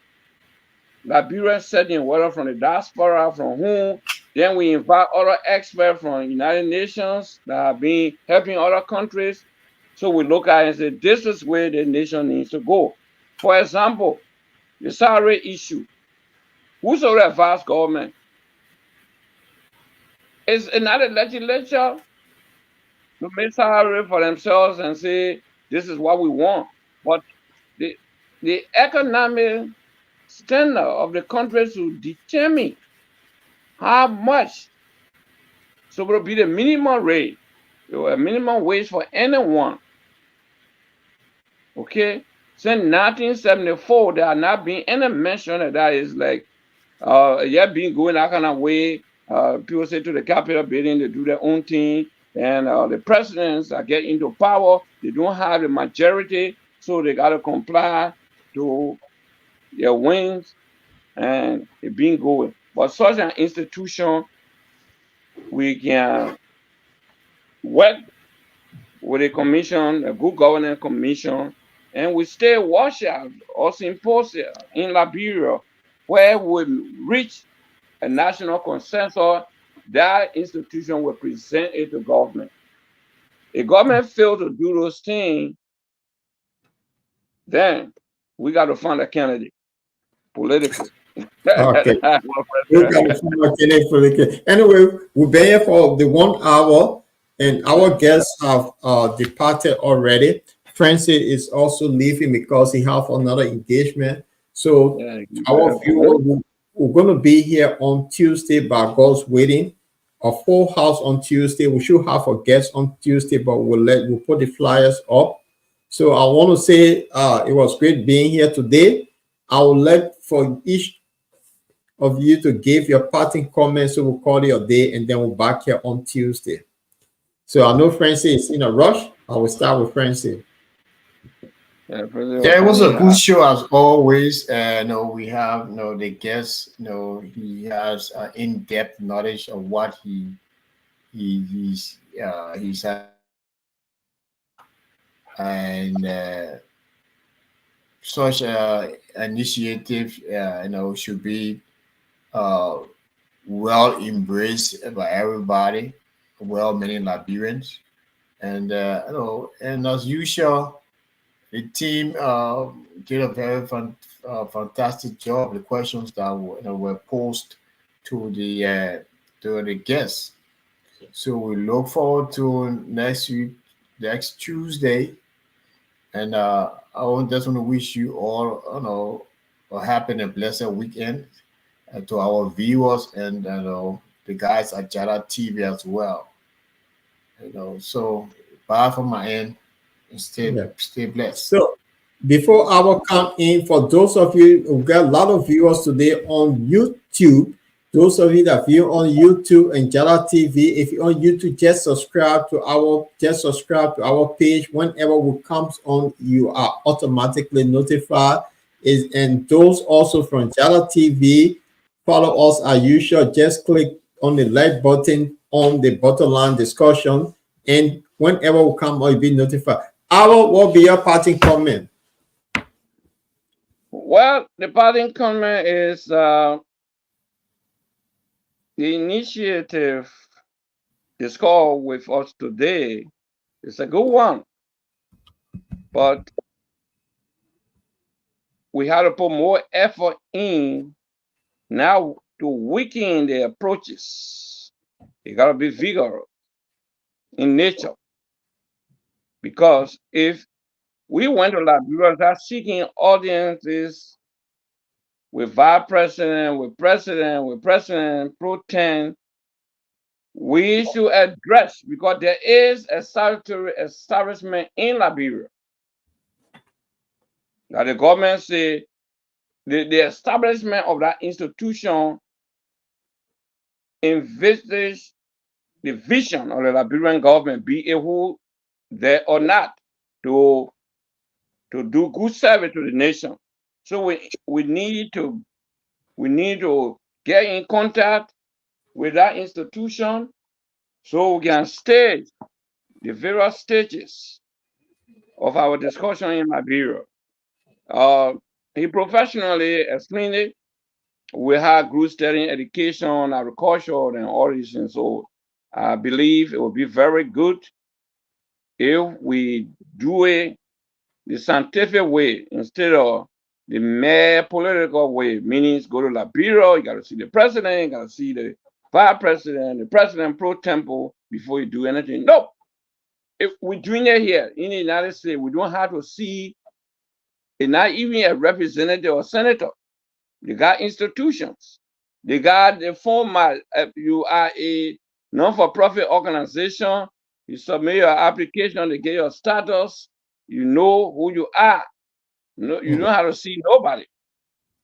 Liberia setting, whether from the diaspora, from whom. Then we invite other experts from United Nations that have been helping other countries. So we look at it and say, this is where the nation needs to go. For example, the salary issue. Who's the advise government? It's another legislature to make salary for themselves and say, this is what we want. But the economic standard of the country to determine how much so will be the minimum rate, a minimum wage for anyone. Okay, since 1974, there have not been any mention that is like, been going that kind of way. People say to the Capitol building, they do their own thing, and the presidents that get into power, they don't have the majority, so they got to comply to their wings, and it been going. But such an institution we can work with a commission, a good governance commission, and we stay workshop or symposia in Liberia where we reach a national consensus that institution will present it to government. If government fail to do those things, then we got to find a candidate politically. Okay. We got a few more minutes for the anyway, we've been here for the 1 hour, and our guests have departed already. Francis is also leaving because he have another engagement. So our viewers, we're going to be here on Tuesday by God's waiting. A full house on Tuesday. We should have a guest on Tuesday, but we'll put the flyers up. So I want to say it was great being here today. I would like for each of you to give your parting comments. So we'll call it a day, and then we'll back here on Tuesday. So I know Francis is in a rush. I will start with Francis. Yeah, it was a good show as always. We have the guest. He has in-depth knowledge of what he's and such initiative should be well embraced by everybody, well-meaning Liberians, and and as usual, the team did a very fantastic job. The questions that were posed to the guests. So we look forward to next Tuesday, and I just want to wish you all a happy and blessed weekend, to our viewers and the guys at Jada TV as well. So bye from my end. Stay blessed. So before I will come in, for those of you who got a lot of viewers today on YouTube, those of you that view on YouTube and Jala TV, if you're on YouTube, just subscribe to our page. Whenever we comes on, you are automatically notified. And those also from Jala TV, follow us as usual. Just click on the like button on the bottom line discussion, and whenever we come on, you'll be notified. What will be your parting comment? Well, the parting comment is the initiative discussed with us today is a good one, but we have to put more effort in now to weaken the approaches. You got to be vigorous in nature, because if we went to Liberia that seeking audiences with vice president, with president pro tem, we should address, because there is a statutory establishment in Liberia. Now the government say the establishment of that institution envisages the vision of the Liberian government, be it who there or not, to do good service to the nation. So we need to get in contact with that institution so we can stage the various stages of our discussion in Liberia. He professionally explained it. We have group studying education, agriculture, and all these things. So I believe it will be very good if we do it the scientific way instead of the mere political way, meaning go to Liberia, you got to see the president, you got to see the vice president, the president pro tempore before you do anything. No. If we're doing it here in the United States, we don't have to see not even a representative or senator. They got institutions. They got the format. You are a non-for-profit organization. You submit your application to get your status. You know who you are. You don't have to see nobody.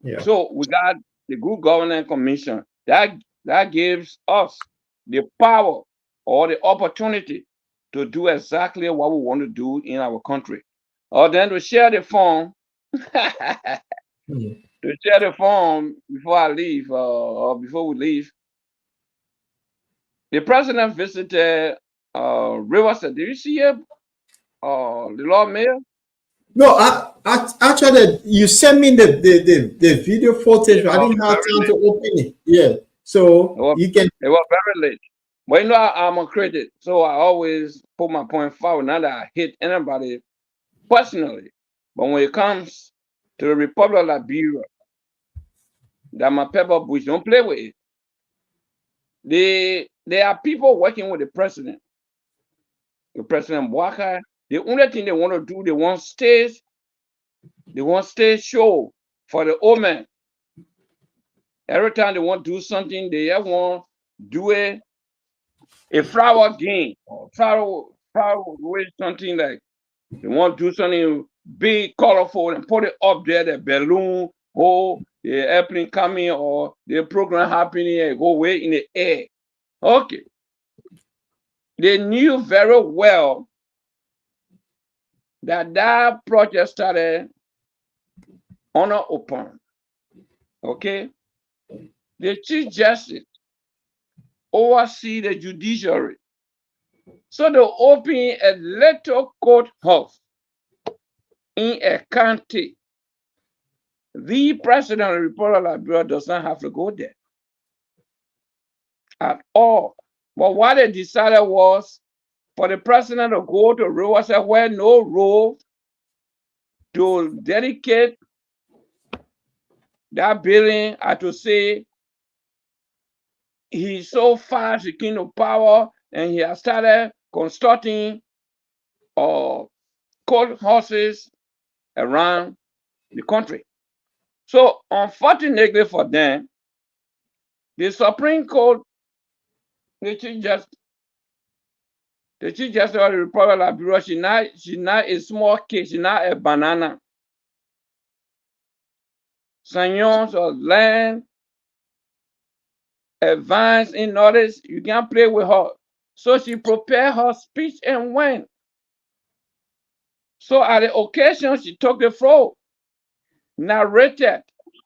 Yeah. So we got the Good Governance Commission. That gives us the power or the opportunity to do exactly what we want to do in our country. Or then to share the form. To share the form before I leave, or before we leave. The president visited Riverside. Did you see it? The Lord Mayor? No, I actually, you sent me the video footage. I didn't have time to open it. Yeah, so you can. It was very late. But you know, I'm a critic, so I always put my point forward. Not that I hate anybody personally, but when it comes to the Republic of Liberia, that my pepper bush, don't play with it. There are people working with the president Waka. The only thing they want to do, they want stage show for the old man. Every time they want to do something, they want to do a flower game or flower with something like they want to do something big, colorful, and put it up there, the balloon, or the airplane coming, or the program happening, and go way in the air. Okay. They knew very well that project started on an open. Okay. The Chief Justice oversee the judiciary. So they open a little courthouse in a county. The president of the Republic of Liberia does not have to go there at all. But what they decided was for the president to go to Riverside where no road to dedicate that building, I to say he's so fast, he came to power, and he has started constructing courthouses around the country. So unfortunately for them, the Supreme Court, the Chief Justice of the Republic of Liberia, she's not a small case, she's not a banana. Sanyons of land, advance in knowledge, you can't play with her. So she prepared her speech and went. So at the occasion, she took the floor, narrated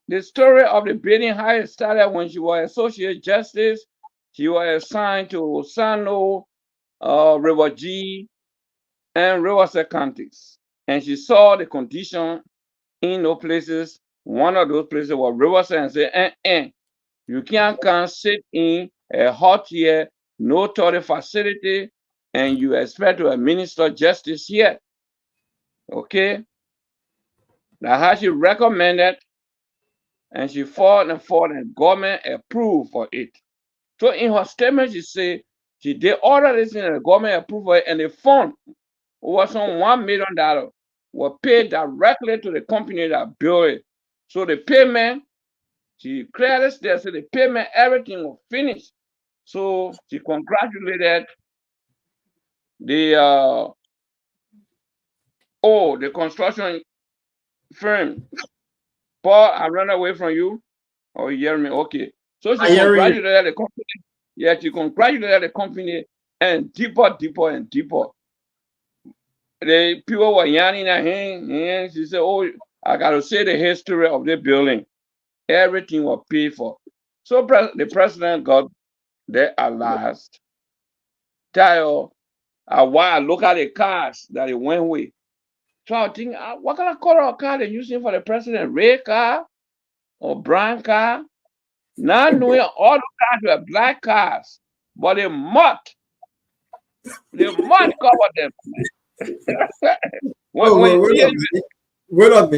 the story of the building, how it started when she was Associate Justice. She was assigned to Sano, River G, and Riverside counties. And she saw the condition in those places. One of those places was Riverside, and said, you can't come sit in a hot year, no toilet facility, and you expect to administer justice here. Okay? Now, how she recommended, and she fought, and government approved for it. So in her statement, she said she did order this and the government approved for it, and the fund was on $1 million was paid directly to the company that built it. So the payment, she credits there, so the payment, everything was finished. So she congratulated the construction firm. Paul, I ran away from you. Oh, you hear me? Okay. So she congratulated the company. Yeah, she congratulated the company, and deeper. The people were yanning at him, and she said, oh, I got to say the history of the building. Everything was paid for. So the president got there at last. While I look at the cars that he went with. So I think, what kind of color of car they're using for the president? Red car or brown car? Not knowing all the cars were black cars, but the mud covered them. Wait a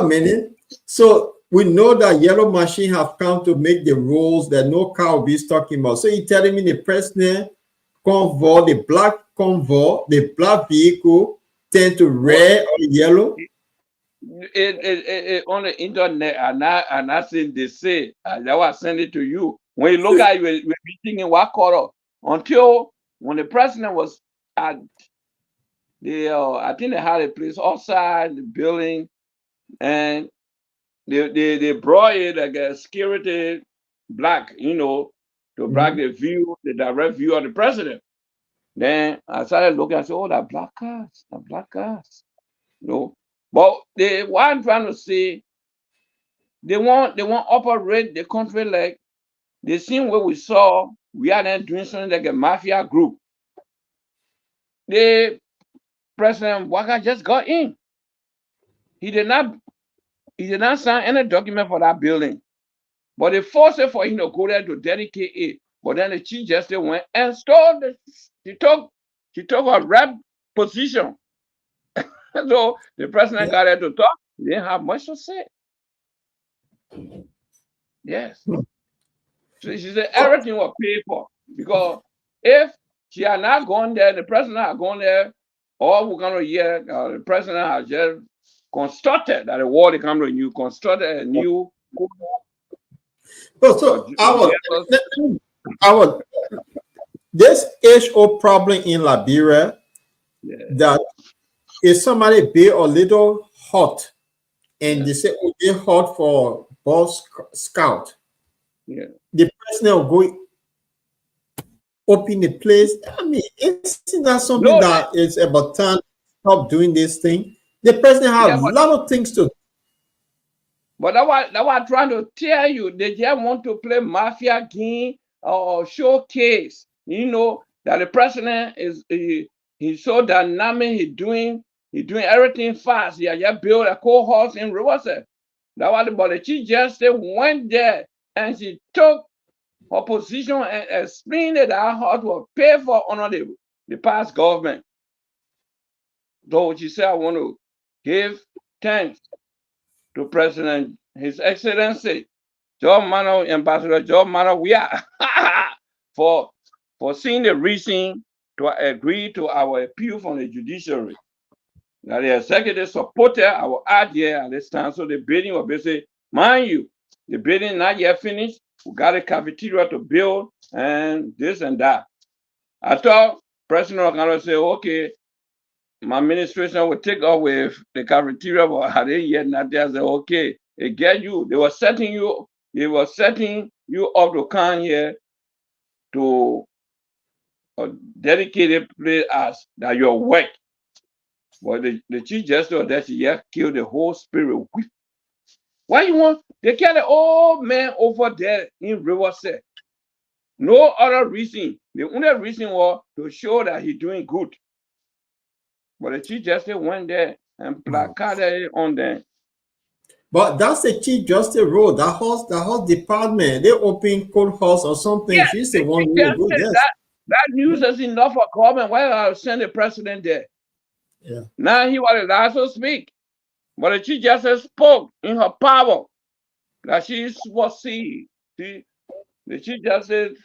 minute. So we know that yellow machine have come to make the rules that no car will be talking about. So you're telling me the president convoy, the black convoy, the black vehicle tend to red or yellow? It on the internet, and I seen they say that was send it to you. When you look at it, you'll be thinking what color. Until when the president was at the I think they had a place outside the building, and they brought it like a security black, to block the direct view of the president. Then I started looking, I said, oh, that black cars. But what I'm trying to say, they want to operate the country like the scene where we saw we are then doing something like a mafia group. The President Waka just got in. He did not sign any document for that building. But they forced it for him to go there to dedicate it. But then the Chief Justice went and stole she took a rep position. So the President got there to talk. He didn't have much to say. Yes. So she said everything was paid for. Because if she had not gone there, the President had gone there, all we're going to hear, the President has just constructed that the war they come to you, constructed a new. So our this HO problem in Liberia, that if somebody be a little hot and they say, oh, they're hot for Boss Scout, the president will go open the place. I mean, isn't that something that it's about time to stop doing this thing? The president has a lot of things to do. But that's what I'm trying to tell you. They just want to play mafia game or showcase. You know that the president he's so dynamic. He's doing everything fast. He just built a courthouse in Riverside. That's why the Chief Justice went there and she took her position and explained that house was paid for under the past government. So she said, I want to give thanks to President, His Excellency, Ambassador John Mano, we are for seeing the reason to agree to our appeal from the judiciary. Now the executive supported our idea at this time, so the bidding was basically, mind you, the bidding not yet finished. We got a cafeteria to build and this and that. I thought President Okano said, okay, my administration will take up with the cafeteria, but I didn't yet not there. I said, okay, they get you. They were setting you up to come here to a dedicated place as that your work. But the Chief Justice of that year killed the whole spirit. Why you want? They killed the old man over there in Riverside. No other reason. The only reason was to show that he's doing good. But the Chief Justice went there and placarded it on them. But that's the Chief Justice role. The house department, they open courthouse or something. Yeah, she's the one who will do this. That news is enough for government. Why I send the president there? Yeah. Now he was allowed to speak. But the Chief Justice spoke in her power that she supersedes. The Chief Justice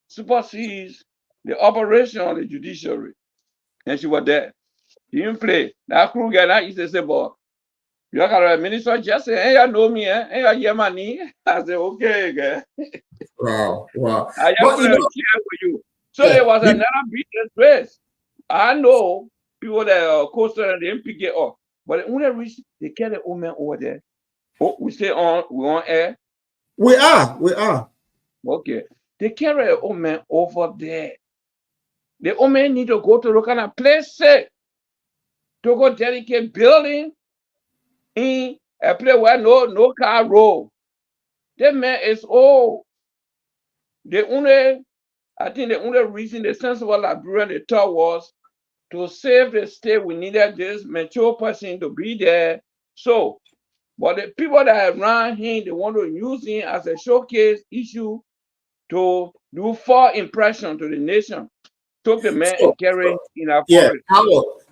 supersedes the operation of the judiciary. And she was there. She didn't play. That crew guy that used to say, boy, you got a minister just say, hey, you know me, hey, you hear my knee. I said, okay, guy. Wow. I just want to share with you. So there was another business race. I know people that are coastal and they didn't pick it up. But the only reason they carry the old man over there. Oh, we on air? We are. Okay. They carry the old man over there. The old man need to go to the kind of place to go dedicate building in a place where no car roll. That man is old. I think the only reason the sensible Liberian they thought was to save the state, we needed this mature person to be there. So, but the people that around him, they want to use him as a showcase issue to do false impression to the nation. Took the man and carry in our forest.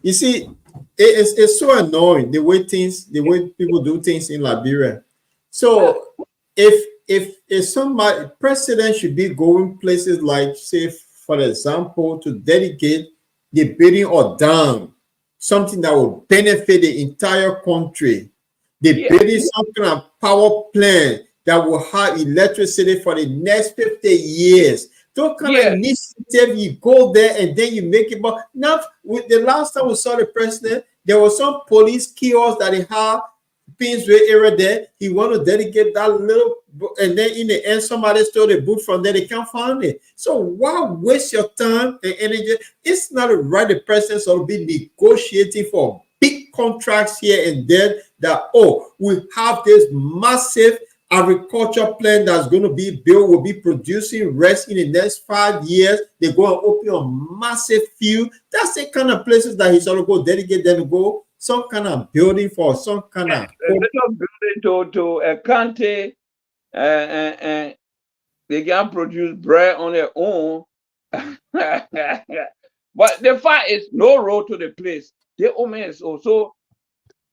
You see, it's so annoying the way people do things in Liberia. So if somebody president should be going places like, say, for example, to dedicate the building or dam, something that will benefit the entire country. The building some kind of power plant that will have electricity for the next 50 years. Those kind of initiative, you go there and then you make it. But not with the last time we saw the president, there was some police kiosk that he had Pinsway area there. He want to dedicate that little, and then in the end, somebody stole the boot from there. They can't find it. So why waste your time and energy? It's not right. The president will be negotiating for big contracts here and there. That we have this massive agriculture plant that's going to be built will be producing rice in the next 5 years. They're going to open a massive field. That's the kind of places that he's going to go dedicate them to go. Some kind of building for some kind of building to a country, and they can produce bread on their own. But the fact is, no road to the place. The old man is also.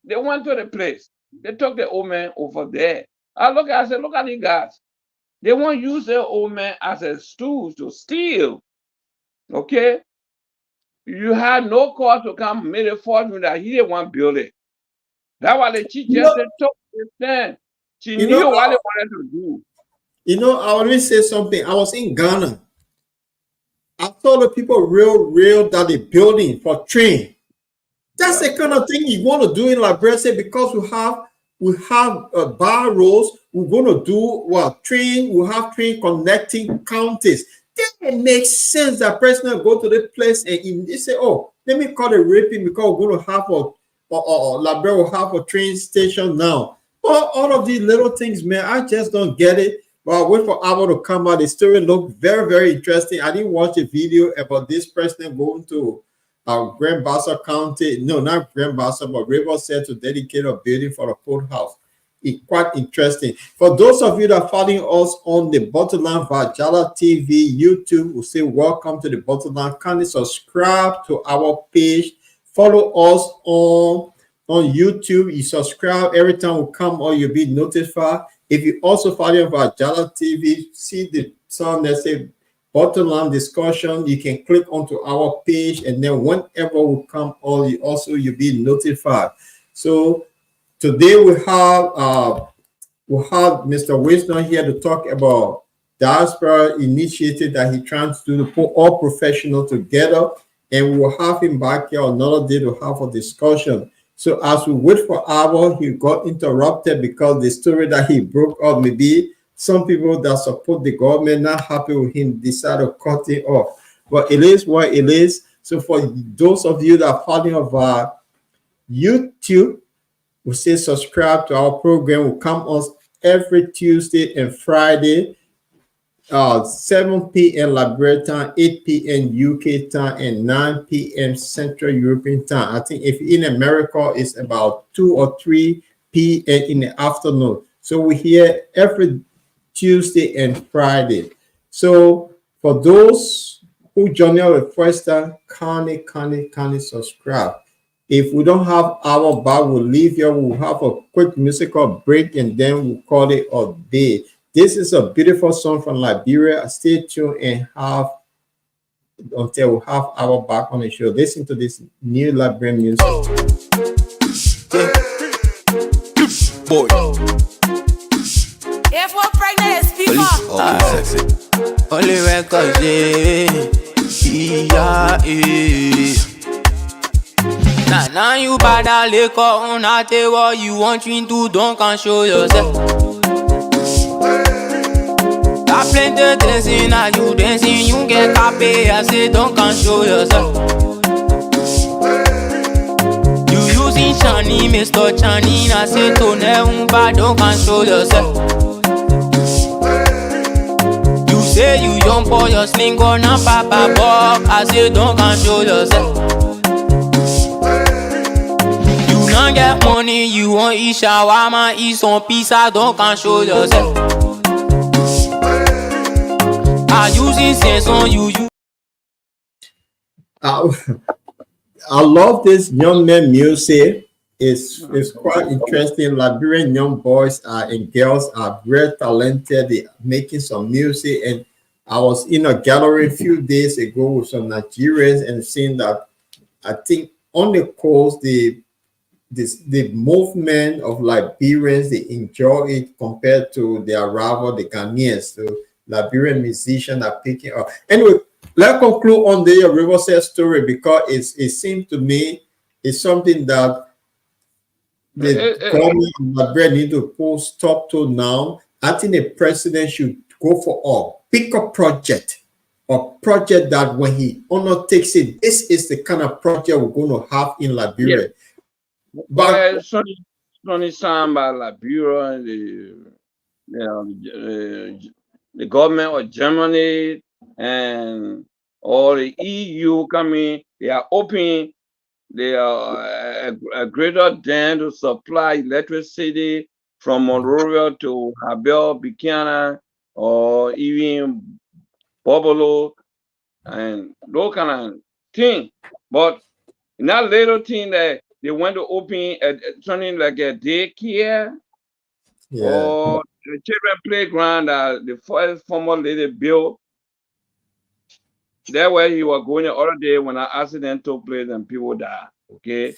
They went to the place. They took the old man over there. I said, look at these guys. They won't use their old man as a stool to steal. Okay? You had no cause to come made a fortune that he didn't want to build it. That's why the chief just took his stand. She knew what they wanted to do. You know, I always say something. I was in Ghana. I told the people real that they're building for train. That's the kind of thing you want to do in Liberia, because we have bar roads. We're going to do train. We have train connecting counties. Then it makes sense that president go to the place and they say, "Oh, let me call the raping because we're going to have Liberia will have a train station now." Well, all of these little things, man, I just don't get it. But I wait for Abo to come out. The story looked very, very interesting. I didn't watch a video about this president going to Grand Bassa County, no, not Grand Bassa, but Riverside to dedicate a building for the courthouse. It's quite interesting. For those of you that are following us on the Bottomland Vajala TV, YouTube, we say welcome to the Bottomland. Kindly subscribe to our page. Follow us on YouTube. You subscribe every time we come on, you'll be notified. If you also follow Vajala TV, see the song that says Bottomland Discussion, you can click onto our page, and then whenever we come on, you'll be notified. So today we have Mr. Wisner here to talk about Diaspora initiative that he trying to do to put all professionals together, and we'll have him back here another day to have a discussion. So as we wait for hour, he got interrupted because the story that he broke up, maybe some people that support the government not happy with him decided to cut it off. But it is what it is. So for those of you that are following our YouTube, we say subscribe to our program. Will come on every Tuesday and Friday, 7 p.m. Liberia time, 8 p.m. UK time, and 9 p.m. Central European time. I think if in America, it's about 2 or 3 p.m. in the afternoon. So we're here every Tuesday and Friday. So for those who join us the first time, kindly subscribe. If we don't have our bar, we'll leave here. We'll have a quick musical break, and then we'll call it a day. This is a beautiful song from Liberia. Stay tuned and have until we have our back on the show. Listen to this new Liberian music. Boy. If we're pregnant, it's people. Only records, Now you bad liquor on a table. You want me to don't can show yourself. Got plenty dancing, are you dancing? You get copy, I say don't can show yourself. You using Chani, Mr. Chani, I say to never don't can show yourself. You say you young for your sling on a papa bob, I say don't can show yourself. You don't get money, you want eat shawarma, eat some pizza, don't can show yourself. I using sense on you. I love this young man music. It's quite interesting. Liberian young boys and girls are very talented. They're making some music. And I was in a gallery a few days ago with some Nigerians and seeing that I think on the coast, the movement of Liberians, they enjoy it compared to their rival, the Ghanaians. So Liberian musicians are picking up. Anyway, let's conclude on the Riverside story because it seems to me it's something that the government of Liberia need to put stop to now. I think the president should go for a bigger project, a project that when he undertakes it, this is the kind of project we're going to have in Liberia. Yeah. But Sonny Samba, Liberia, the government of Germany and all the EU coming, they are opening a greater dam to supply electricity from Monrovia to Habel, Buchanan, or even Bobolo, and those kind of thing. But in that little thing that they want to open something like a daycare or the children playground that the first former lady built. That's where he was going the other day when an accident took place and people died. Okay.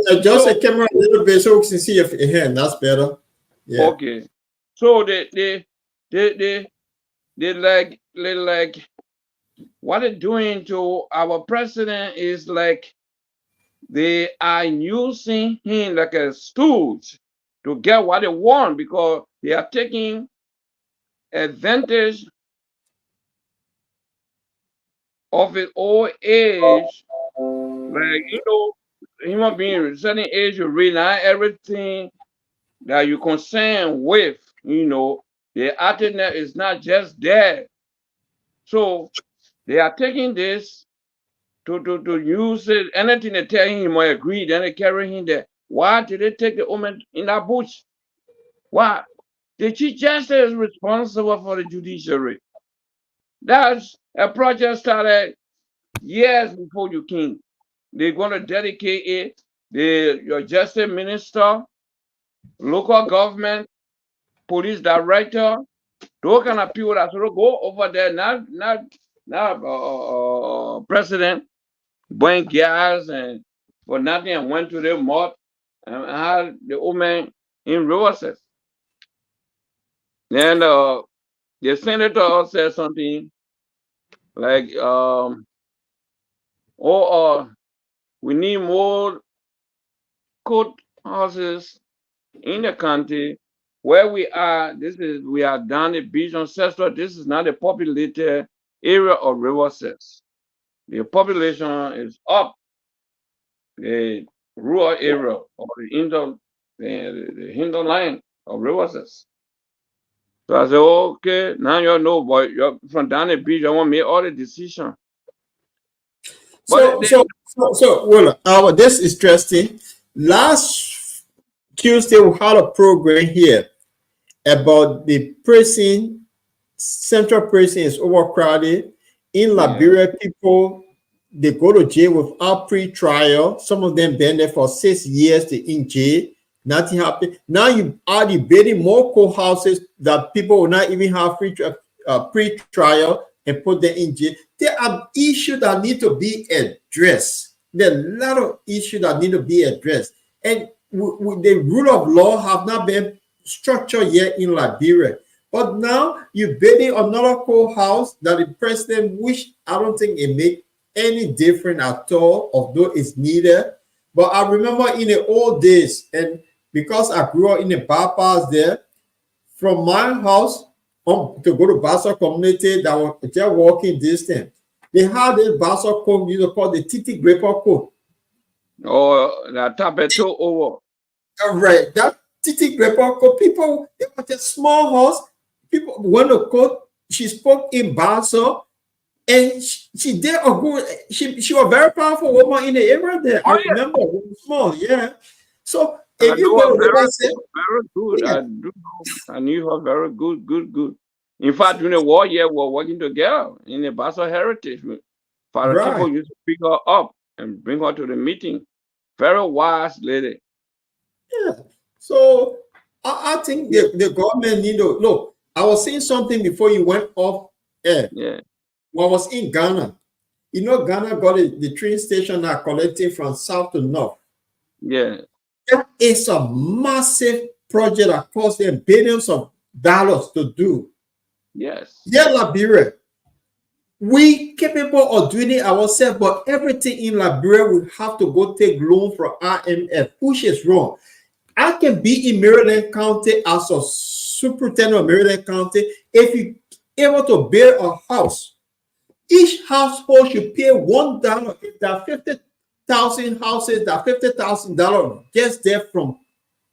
Adjust the camera a little bit so we can see your hand. That's better. Yeah. Okay. So they like what they're doing to our president is like they are using him like a stooge to get what they want because they are taking advantage of his old age. Like, human being, certain age, you realize everything that you're concerned with, the internet is not just there. So they are taking this to use it. Anything they tell him or agree, then they carry him there. Why did they take the woman in that bush? Why? The Chief Justice is responsible for the judiciary. That's a project started years before you came. They're going to dedicate it. Your justice minister, local government, police director, those kind of people that sort of go over there, not president, buying gas and for nothing and went to the mud and had the woman in reverses. Then the senator said something like, we need more court houses in the country where we are. We are down the beach on Cesar. This is not a populated area of reverses. The population is up the rural area of the hinterland of reverses. So I said, okay, now you know, boy, you're from down the beach. I want to make all the decision. Well, this is interesting. Last Tuesday, we had a program here about the prison, central prison is overcrowded. In Liberia, people, they go to jail without pre-trial. Some of them been there for 6 years to in jail. Nothing happened. Now you are debating more courthouses that people will not even have pre-trial and put them in jail. There are issues that need to be addressed. There are a lot of issues that need to be addressed. And the rule of law have not been structured yet in Liberia. But now you're building another courthouse that the president wish. I don't think it make any difference at all, although it's needed. But I remember in the old days, and because I grew up in the bypass there, from my house to go to Basel community that was just walking distance, they had this Basel code you know called the Titi Graper code. Oh, that tapeto over. Right, that Titi Graper code. People, it was a small house. People went to court. She spoke in Basel, and she did a good. She was a very powerful woman in the area there. I remember it was small, yeah. So if you go very good. Yeah. I do know. I knew her very good. In fact, during the war, we were working together in the Basel Heritage. Father people used to pick her up and bring her to the meeting. Very wise lady. Yeah. So I think the government need to look. I was saying something before you went off air. Yeah. When I was in Ghana, Ghana got the train station that connecting from south to north. Yeah. That is a massive project that cost them billions of dollars to do. Yes. Yeah, Liberia. We capable of doing it ourselves, but everything in Liberia will have to go take loan from IMF, which is wrong. I can be in Maryland County as a superintendent of Maryland County. If you able to build a house, each household should pay $1. If there are 50,000 houses, that $50,000 gets there from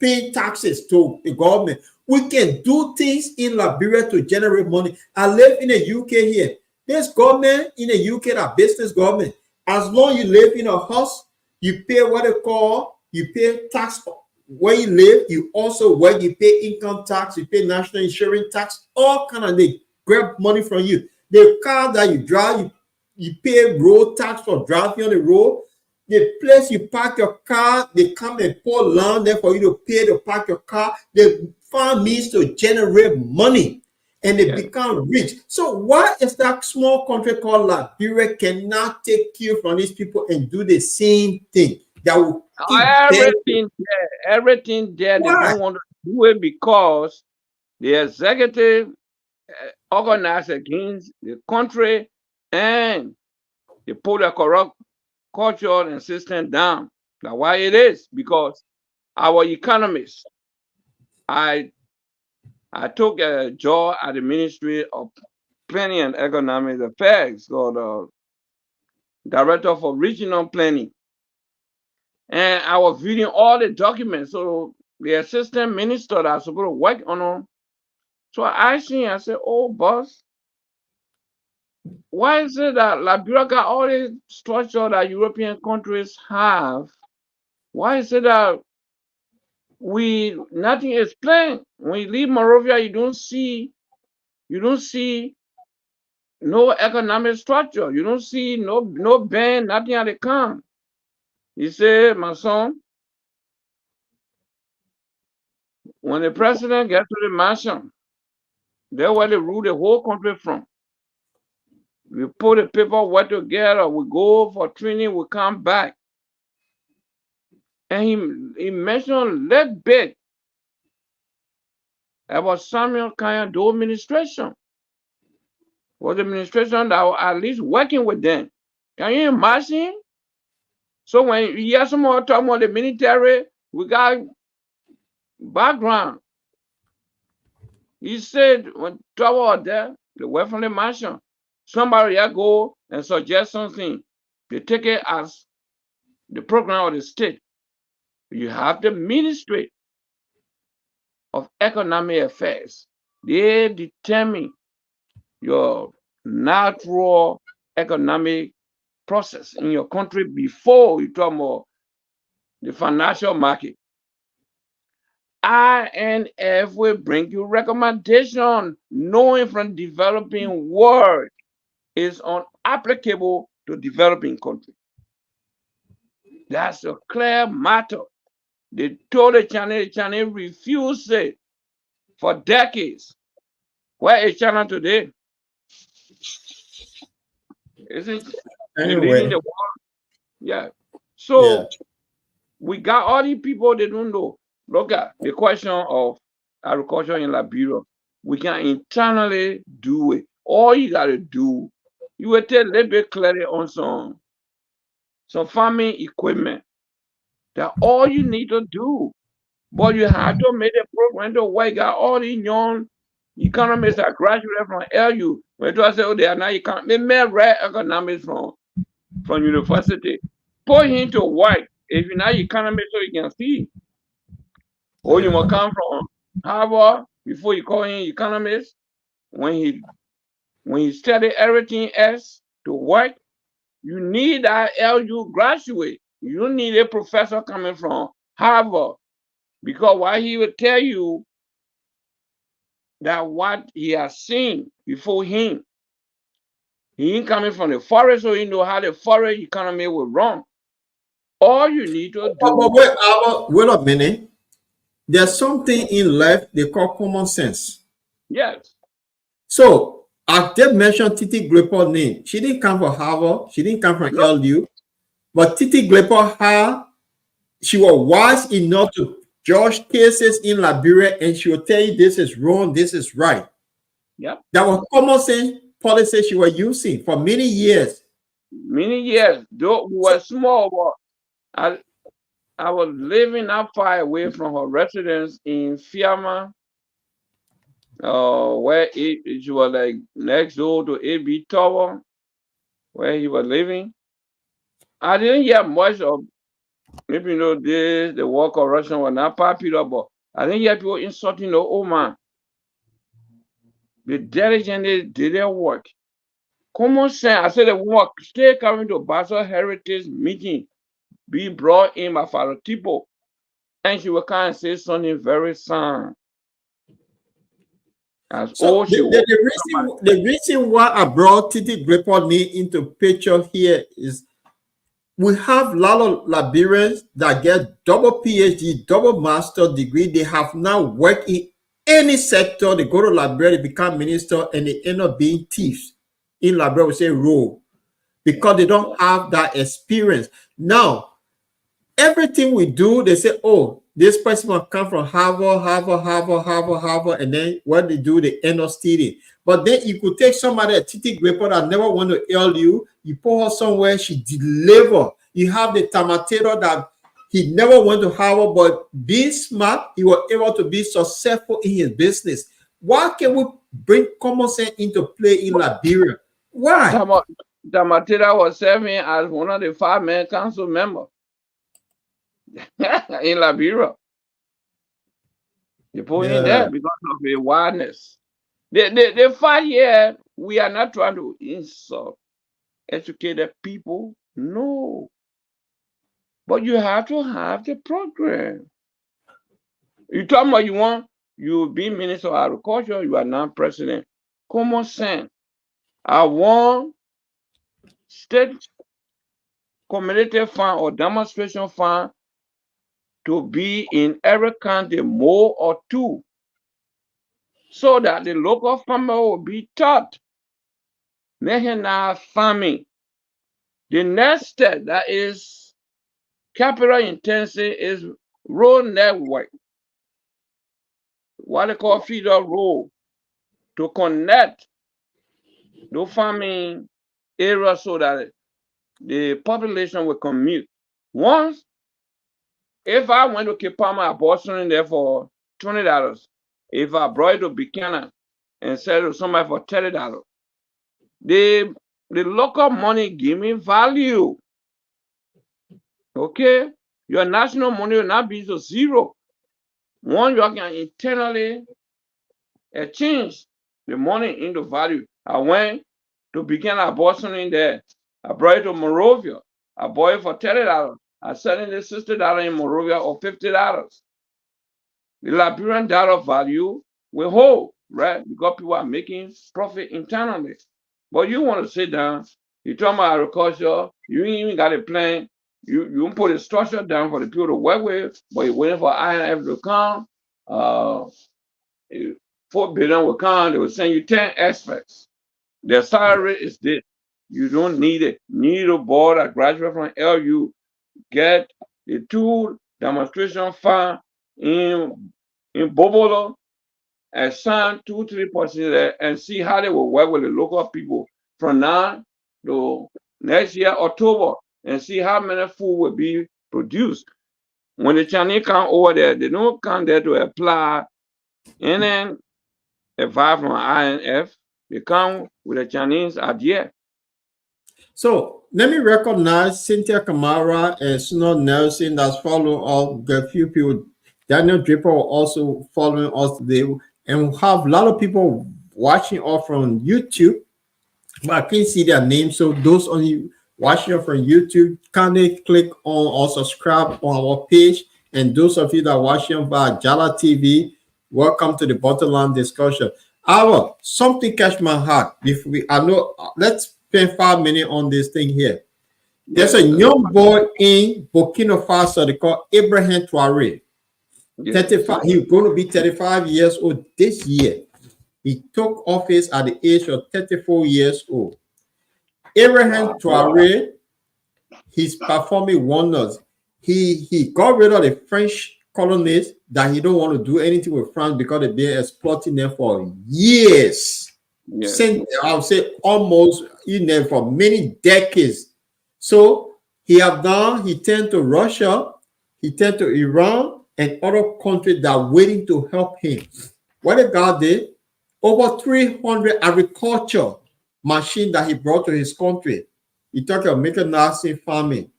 paying taxes to the government. We can do things in Liberia to generate money. I live in the UK here. There's government in the UK, that business government. As long as you live in a house, you pay what they call, you pay tax where you live. You also where you pay income tax, you pay national insurance tax, all kind of, they grab money from you. The car that you drive, you pay road tax for driving on the road. The place you park your car, they come and pour land there for you to pay to park your car. They find means to generate money and they become rich. So why is that small country called Liberia cannot take cue from these people and do the same thing? That will everything there, they don't want to do it because the executive organized against the country and they put a corrupt culture and system down. That's why it is, because our economists, I took a job at the Ministry of Planning and Economic Affairs, called Director for Regional Planning. And I was reading all the documents. So the assistant minister that I was supposed to work on them. So I asked him, I said, oh, boss, why is it that Liberia got all the structure that European countries have? Why is it that nothing is planned? When you leave Monrovia, you don't see no economic structure. You don't see no band, nothing at the come. He said, my son, when the president gets to the mansion, that's where they rule the whole country from. We put the paperwork together, we go for training, we come back. And he mentioned a little bit about Samuel Kanyado administration. Was the administration that was at least working with them. Can you imagine? So when you hear someone talking about the military, we got background. He said when trouble was there, they went from the mansion. Somebody go and suggest something. They take it as the program of the state. You have the Ministry of Economic Affairs. They determine your natural economic process in your country before you talk about the financial market. INF will bring you recommendation, knowing from developing world is unapplicable to developing country. That's a clear matter. They told the Chinese refused it for decades. Where is China today? Isn't leading the world? Yeah. So we got all these people, they don't know. Look at the question of agriculture in Liberia. We can internally do it. All you got to do, you will tell a little bit clearly on some farming equipment. That's all you need to do. But you have to make a program to work out all the young economists that graduated from LU. When you say, oh, they are not economists, they may read economics from university. Put him to work. If you're not economist, so you can see. Or you must come from Harvard before you call him economist. When he study everything else to work, you need that LU graduate. You don't need a professor coming from Harvard. Because why he will tell you that what he has seen before him, he ain't coming from the forest, so he know how the forest economy will run. All you need to do. But wait a minute. There's something in life they call common sense. Yes. So I just mentioned Titi Grapper's name. She didn't come from Harvard. She didn't come from LU. But Titi Grapper, she was wise enough to judge cases in Liberia, and she will tell you this is wrong, this is right. Yep. That was common sense policy she was using for many years. Many years. Though we were small, but I was living not far away from her residence in Fiamma, where she was like next door to AB Tower, where he was living. I didn't hear much of, maybe this, the war corruption was not popular, but I didn't hear people insulting the old man. They diligently did their work. Common sense. I said the work still coming to Basel Heritage meeting, be brought in by Father Tipo, and she will come and say something very sound. As So old she was. the reason why I brought Titi Greponi into picture here is we have a lot of Liberians that get double PhD, double master degree. They have now worked in any sector. They go to Liberia, they become minister, and they end up being thieves. In Liberia, we say rogue, because they don't have that experience. Now, everything we do, they say, oh, this person will come from Harvard, and then what they do, they end up stealing. But then you could take somebody, a Titi Graper that never want to ill you put her somewhere, she deliver. You have the Tamatero that he never went to Harvard, but being smart, he was able to be successful in his business. Why can we bring common sense into play in Liberia? Why? Tamatera was serving as one of the 5-man council members. In Liberia. They put in there because of the wildness. The 5 years, we are not trying to insult educated people. No. But you have to have the program. You talk about you be Minister of Agriculture, you are now president. Common sense. I want state community fund or demonstration fund to be in every county more or 2, so that the local farmer will be taught. Farming. The next step that is capital intensive is road network. What they call feeder road, to connect the farming area so that the population will commute. Once, if I went to Kipama, I bought something there for $20. If I brought it to Buchanan and sell it to somebody for $30, the local money give me value. Okay? Your national money will not be to zero. One, you can internally exchange the money into value. I went to Buchanan, I bought something there. I brought it to Morovia. I bought it for $30. I sell it $60 in Morovia or $50. The Liberian dollar value will hold, right? Because people are making profit internally. But you want to sit down, you talk about agriculture, you ain't even got a plan, you put a structure down for the people to work with, but you're waiting for INF to come, 4 billion will come, they will send you 10 experts. Their salary is this. You don't need it. Need a board, a graduate from LU, get the 2 demonstration fund in Bobolo, and sign 2-3% there and see how they will work with the local people from now to next year, October, and see how many food will be produced. When the Chinese come over there, they don't come there to apply and then advice from INF. They come with the Chinese idea. So let me recognize Cynthia Kamara and Snow Nelson that's following up. The few people, Daniel Draper also following us today, and we have a lot of people watching us from YouTube, but I can't see their names. So those only watching us from YouTube, kindly click on or subscribe on our page. And those of you that are watching via Jala TV, welcome to the Bottomland discussion. Something catch my heart. Let's spend 5 minutes on this thing here. There's a young boy in Burkina Faso they call Abraham Traoré. 35. He's going to be 35 years old this year. He took office at the age of 34 years old. Abraham Traoré, he's performing wonders. He got rid of the French colonists that he don't want to do anything with France because they've been exploiting them for years. Since I would say almost for many decades. So he turned to Russia, he turned to Iran and other countries that are waiting to help him. What the guy did, over 300 agriculture machines that he brought to his country. He talked about mechanizing farming.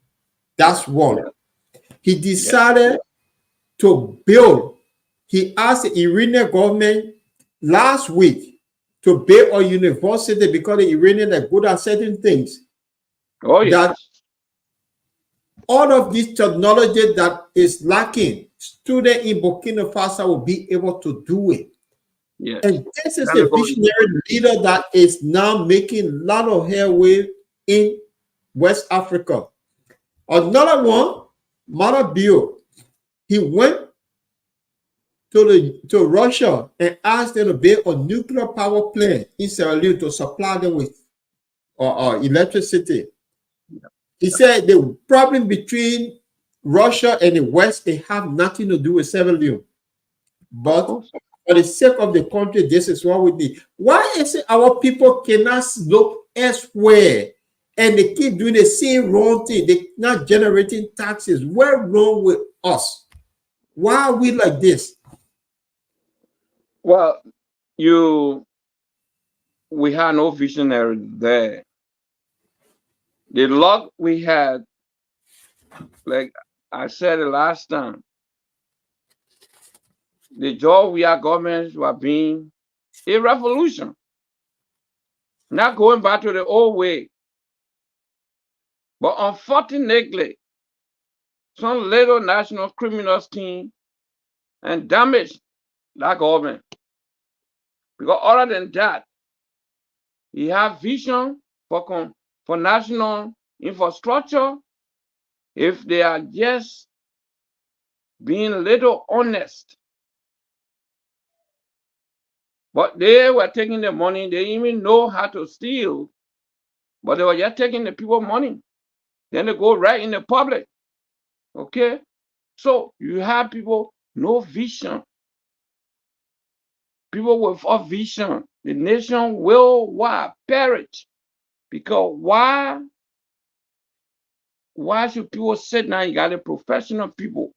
That's one. He decided to build he asked the Iranian government last week to build a university because the Iranians are good at certain things. Oh, yes. That all of this technology that is lacking, students in Burkina Faso will be able to do it. Yes. And this is a visionary leader that is now making a lot of headway in West Africa. Another one, Marabio, he went to Russia and asked them to build a nuclear power plant in Sierra Leone to supply them with electricity. He said the problem between Russia and the West, they have nothing to do with Sierra Leone. But for the sake of the country, this is what we need. Why is it our people cannot look elsewhere and they keep doing the same wrong thing? They're not generating taxes. What's wrong with us? Why are we like this? Well, we had no visionary there. The luck we had, like I said the last time, the job we are governments were being a revolution. Not going back to the old way. But unfortunately, some little national criminals came and damaged that government. Because other than that, he have vision for national infrastructure. If they are just being a little honest. But they were taking the money. They didn't even know how to steal. But they were just taking the people money. Then they go right in the public. Okay? So you have people, no vision. People without vision. The nation will perish. Because why should people sit now? You got the professional people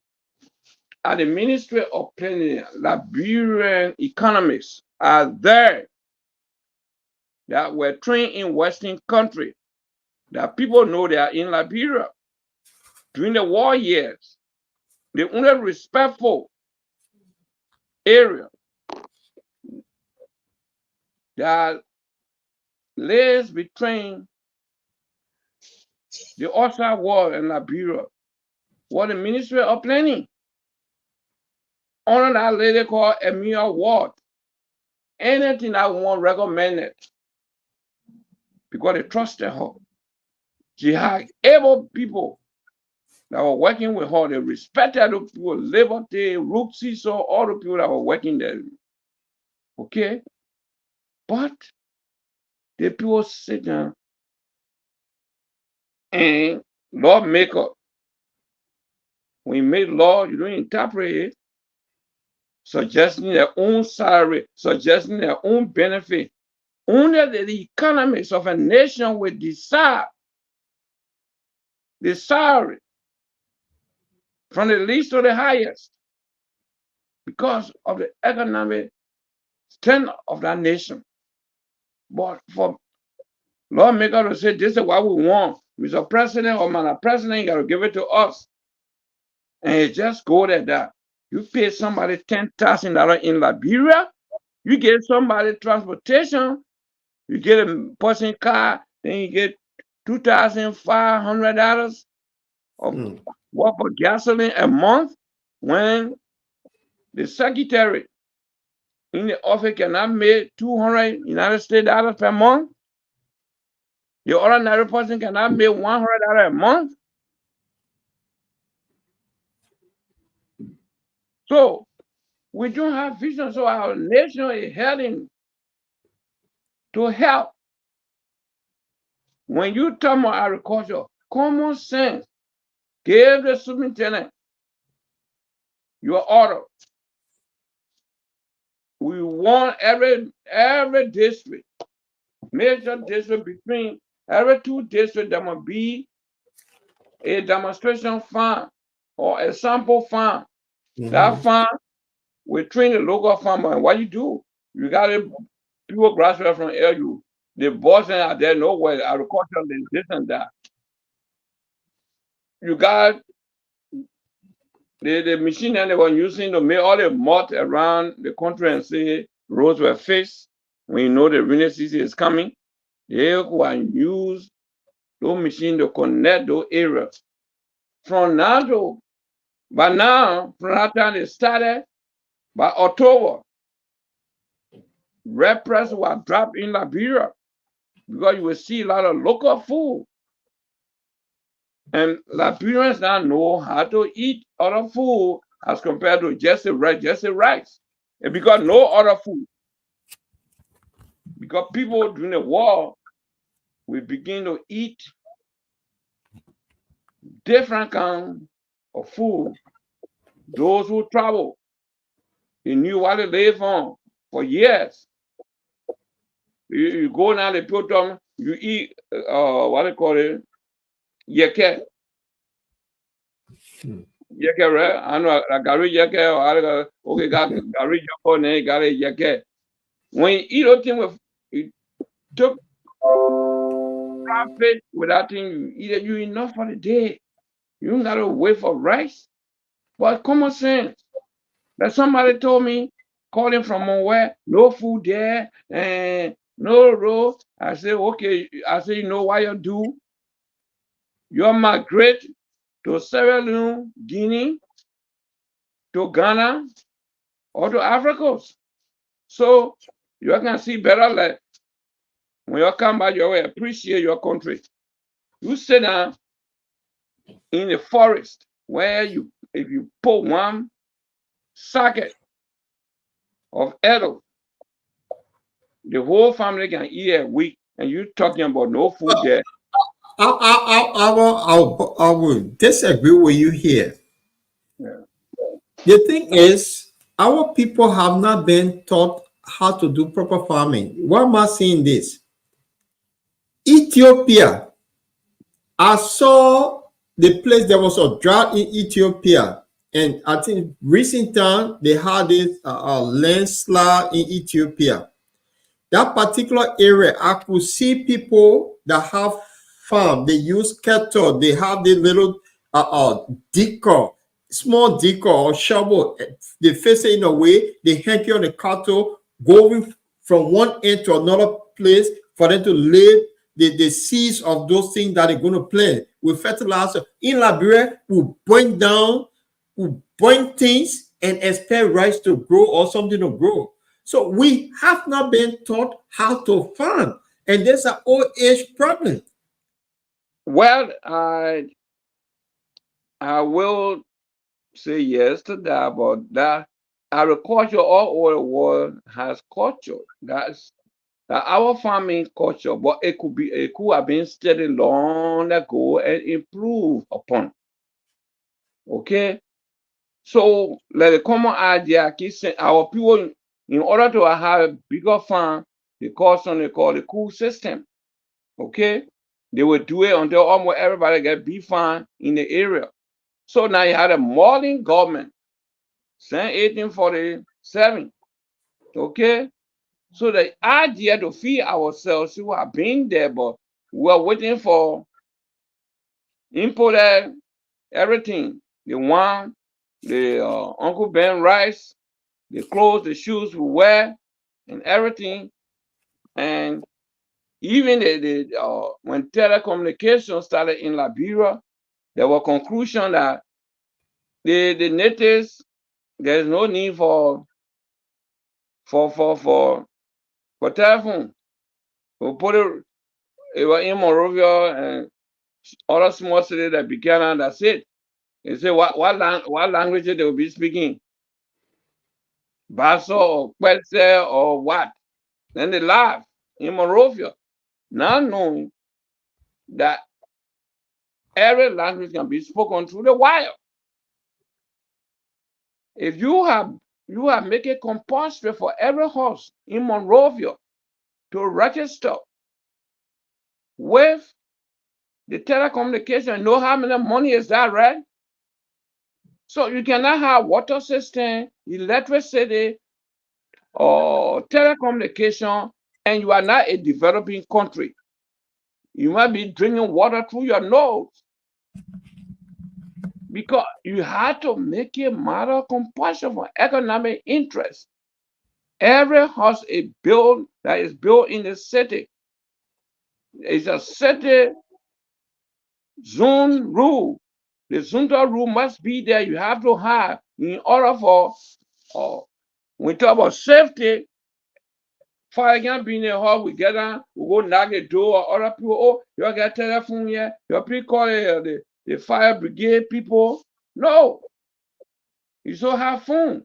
at the Ministry of Planning, Liberian economists are there that were trained in Western countries, that people know they are in Liberia during the war years. The only respectful area that lays between the outside world and Liberia was the Ministry of Planning. Under that lady called Emil Ward. Anything I want recommended because they trusted her. She had able people that were working with her. They respected the people, Liberty, Rook Cecil, all the people that were working there. Okay? But the people sit down and lawmaker, when you make law, you don't interpret it, suggesting their own salary, suggesting their own benefit. Only the economics of a nation will decide the salary from the least to the highest because of the economic strength of that nation. But for lawmakers to say this is what we want, Mr. President or Madam President, you got to give it to us. And it just go like that. You pay somebody $10,000 in Liberia, you get somebody transportation, you get a person car, then you get $2,500 of worth of gasoline a month, when the secretary in the office cannot make $200 United States dollars per month. The ordinary person cannot make $100 a month. So we don't have vision. So our nation is heading to help. When you talk about agriculture, common sense, give the superintendent your order. We want every district, major district, between every 2 districts, there must be a demonstration farm or a sample farm. That farm will train the local farmer. And what you do, you got people graduate from LU. The boss out there know where agriculture is, this and that. You got the machine that they were using to make all the mud around the country and say roads were fixed, when you know the rainy season is coming, they go and use those machines to connect those areas. From now to, by now, from that time they started, by October, red press was dropped in Liberia because you will see a lot of local food. And Liberians now know how to eat other food as compared to just the rice. And because no other food. Because people during the war will begin to eat different kinds of food. Those who travel, they knew what to live on for years. You go now, they put them, you eat, what they call it, yeke. Yeke, right? I know, gari yeke, or okay, gari yoko, gari yeke. When you eat those things, you took profit with that thing, you eat, you enough for the day. You don't gotta wait for rice. But common sense. That somebody told me, calling from nowhere, no food there, and no road. I said, okay. I said, you know what you do? You migrate to Sierra Leone, Guinea, to Ghana, or to Africa. So you can see better life. When you come back, you will appreciate your country. You sit down in the forest where if you put one socket of edible, the whole family can eat a week, and you're talking about no food there. I will disagree with you here. Yeah. The thing is, our people have not been taught how to do proper farming. Why am I saying this? Ethiopia. I saw the place, there was a drought in Ethiopia, and I think recent time they had this landslide in Ethiopia. That particular area, I could see people that have farm. They use cattle. They have the little digger, small digger or shovel. They face it in a way. They hang on the cattle, going from one end to another place for them to live the seeds of those things that they're going to plant with fertilizer. In Liberia, we burn down, we burn things and expect rice to grow or something to grow. So we have not been taught how to farm, and there's an old age problem. Well, I will say yes to that, but that agriculture all over the world has culture. That's our farming culture, but it could have been studied long ago and improved upon. Okay, so like the common idea, our people, in order to have a bigger farm, they call something called the cool system. Okay, they would do it until almost everybody get beef farm in the area. So now you had a modern government since 1847. Okay, so the idea to feed ourselves, we have been there, but we are waiting for imported everything. The wine, the Uncle Ben rice, the clothes, the shoes we wear, and everything. And even when telecommunications started in Liberia, there was conclusion that the natives, there's no need for telephone. We put it was in Monrovia and other small cities that began, and that's it. They say what language they will be speaking, Basso or Quetse or what? Then they laugh in Monrovia, not knowing that every language can be spoken through the wire. If you have make it compulsory for every house in Monrovia to register with the telecommunication, know how many money is that, right? So you cannot have water system, electricity, or telecommunication, and you are not a developing country. You might be drinking water through your nose. because you have to make it matter of compulsion for economic interest. Every house is built that is built in the city. It's a city zone rule. The zonal rule must be there. You have to have in order for when we talk about safety. Fire can be in the hall, we get down, we go knock the door, other people, oh, you got telephone here, you please call the fire brigade people. No. You still have phone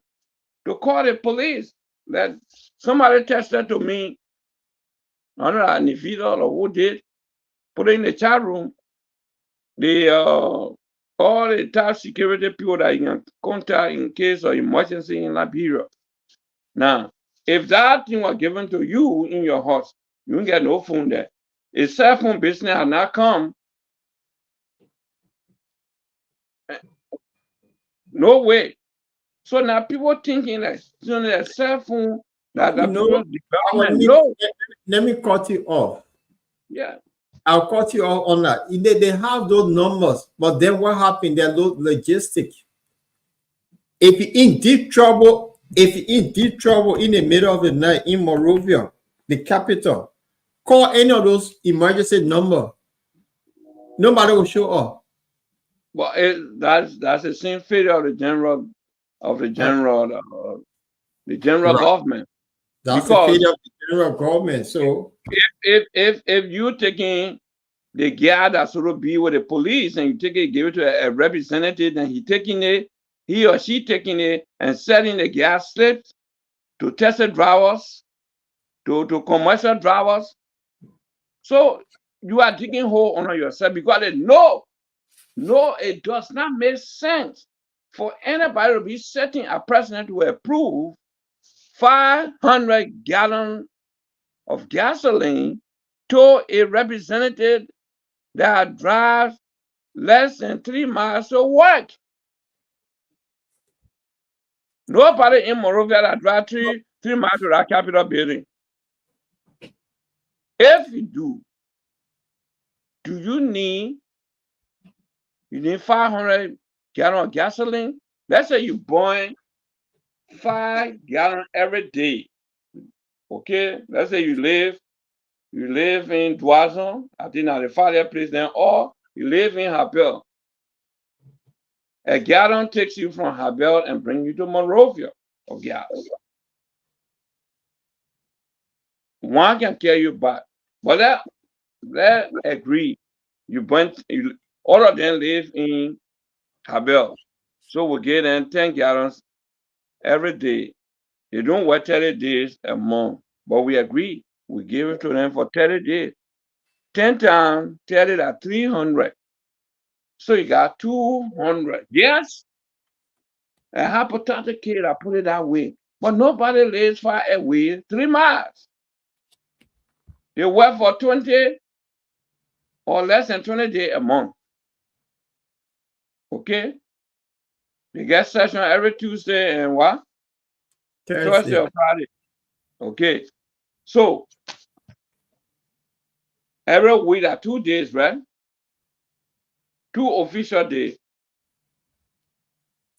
to call the police. That somebody tested to me, I don't know, an individual or who did, put it in the chat room, all the top security people that you can contact in case of emergency in Liberia. Now, if that thing was given to you in your house, you don't get no phone there. If cell phone business has not come, no way. So now people thinking that their cell phone that the development. No. Let me cut you off. Yeah. I'll cut you off on that. They have those numbers, but then what happened? They're logistic. If you're in deep trouble, in the middle of the night in Monrovia, the capital, call any of those emergency number. Nobody will show up. Well, that's the same failure of the general government. That's the failure of the general government. So if you're taking the guy that's supposed to be with the police and you take it, give it to a representative, and he or she taking it and selling the gas slips to tested drivers, to commercial drivers. So you are digging hole on yourself because no, it does not make sense for anybody to be setting a precedent to approve 500 gallons of gasoline to a representative that drives less than 3 miles to work. Nobody in Monrovia that drives 3 miles to that Capitol building. If you do you need 500 gallons of gasoline? Let's say you burn 5 gallons every day. Okay, let's say you live in Doison, I think at the father place then, or you live in Habel. A gallon takes you from Habel and brings you to Monrovia of gas. One can carry you back. But let's agree. All of them live in Habel. So we get them 10 gallons every day. They don't work 30 days a month. But we agree. We give it to them for 30 days. 10 times 30 at 300. So you got 200. Yes? A hypothetical kid, I put it that way. But nobody lives far away 3 miles. They work for 20 or less than 20 days a month. Okay? They get session every Tuesday and what? Thursday or Friday. Okay. So every week are 2 days, right? 2 official days.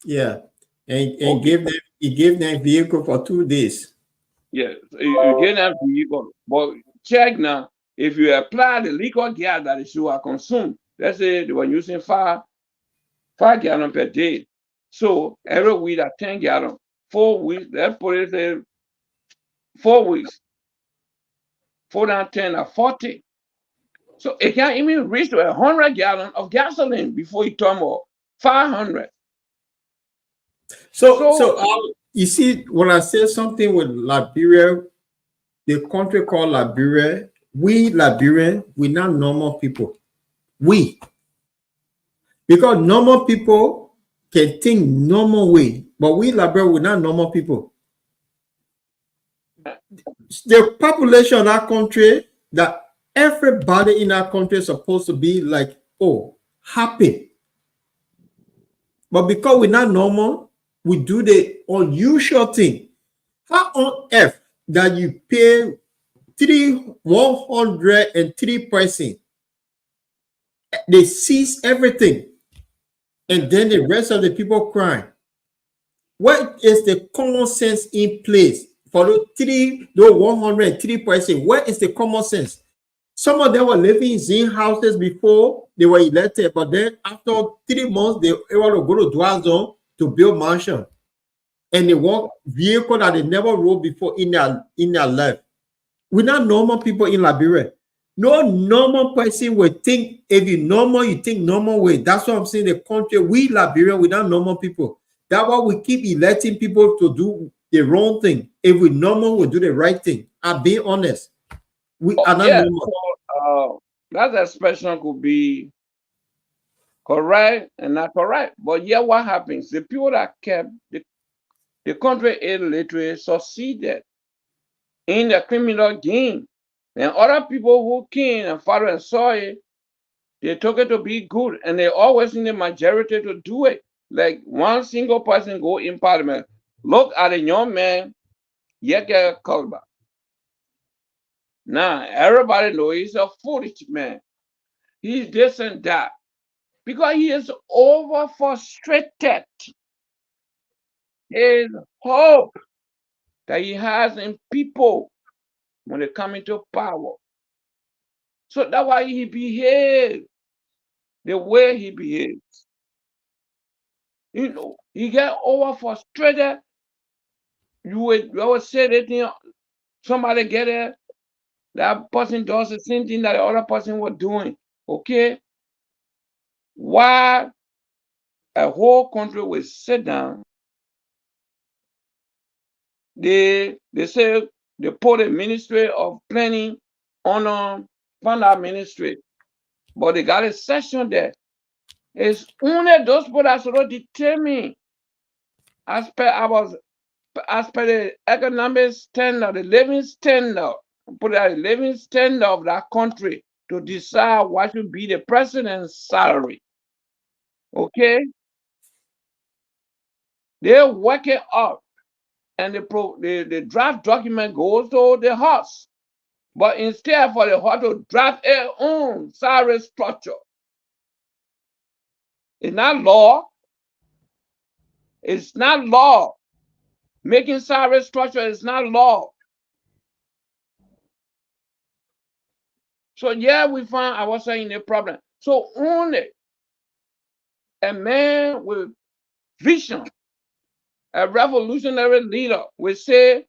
Yeah. And okay. give them vehicle for 2 days. Yeah, you give them vehicle. But check now, if you apply the liquor gas that you are consuming, let's say they were using 5 gallons per day. So every week at 10 gallons, 4 weeks, let's put it 4 weeks. 4 down 10 are 40. So it can't even reach to 100 gallons of gasoline before you turn about 500. So you see, when I say something with Liberia, the country called Liberia, we Liberians, we're not normal people. Because normal people can think normal way, but we Liberia, we're not normal people. The population of our country, that everybody in our country is supposed to be like, oh, happy. But because we're not normal, we do the unusual thing. How on earth that you pay 103%? They seize everything. and then the rest of the people crying. What is the common sense in place for those 103 persons? Where is the common sense? Some of them were living in zinc houses before they were elected, but then after 3 months, they were able to go to Dwa Zone to build mansion. And they want vehicle that they never rode before in their life. We're not normal people in Liberia. No normal person will think, if you're normal, you think normal way. That's what I'm saying. The country, we Liberia, we're not normal people. That's why we keep electing people to do the wrong thing. If we're normal, we'll do the right thing. I'm being honest. We are not normal. So, that expression could be correct and not correct. But yeah, what happens? The people that kept the country illiterate succeeded in the criminal game. And other people who came and fought and saw it, they took it to be good. And they always in the majority to do it. Like one single person go in parliament. Look at a young man, Yeke Kolba. Now, everybody knows he's a foolish man. He's this and that. Because he is over frustrated. His hope that he has in people when they come into power. So that's why he behaves the way he behaves. You know, he get over frustrated. You would say that somebody get it, that person does the same thing that the other person was doing. Okay? Why a whole country will sit down, they say they put a ministry of planning on fund ministry, but they got a section there. It's only those people that sort of determine as per the economic standard, the living standard, put the living standard of that country to decide what should be the president's salary. Okay? They work it out, and the draft document goes to the House. But instead for the House to draft its own salary structure, it's not law. It's not law. Making salary structure is not law. So yeah, we find ourselves in a problem. So only a man with vision, a revolutionary leader, will say,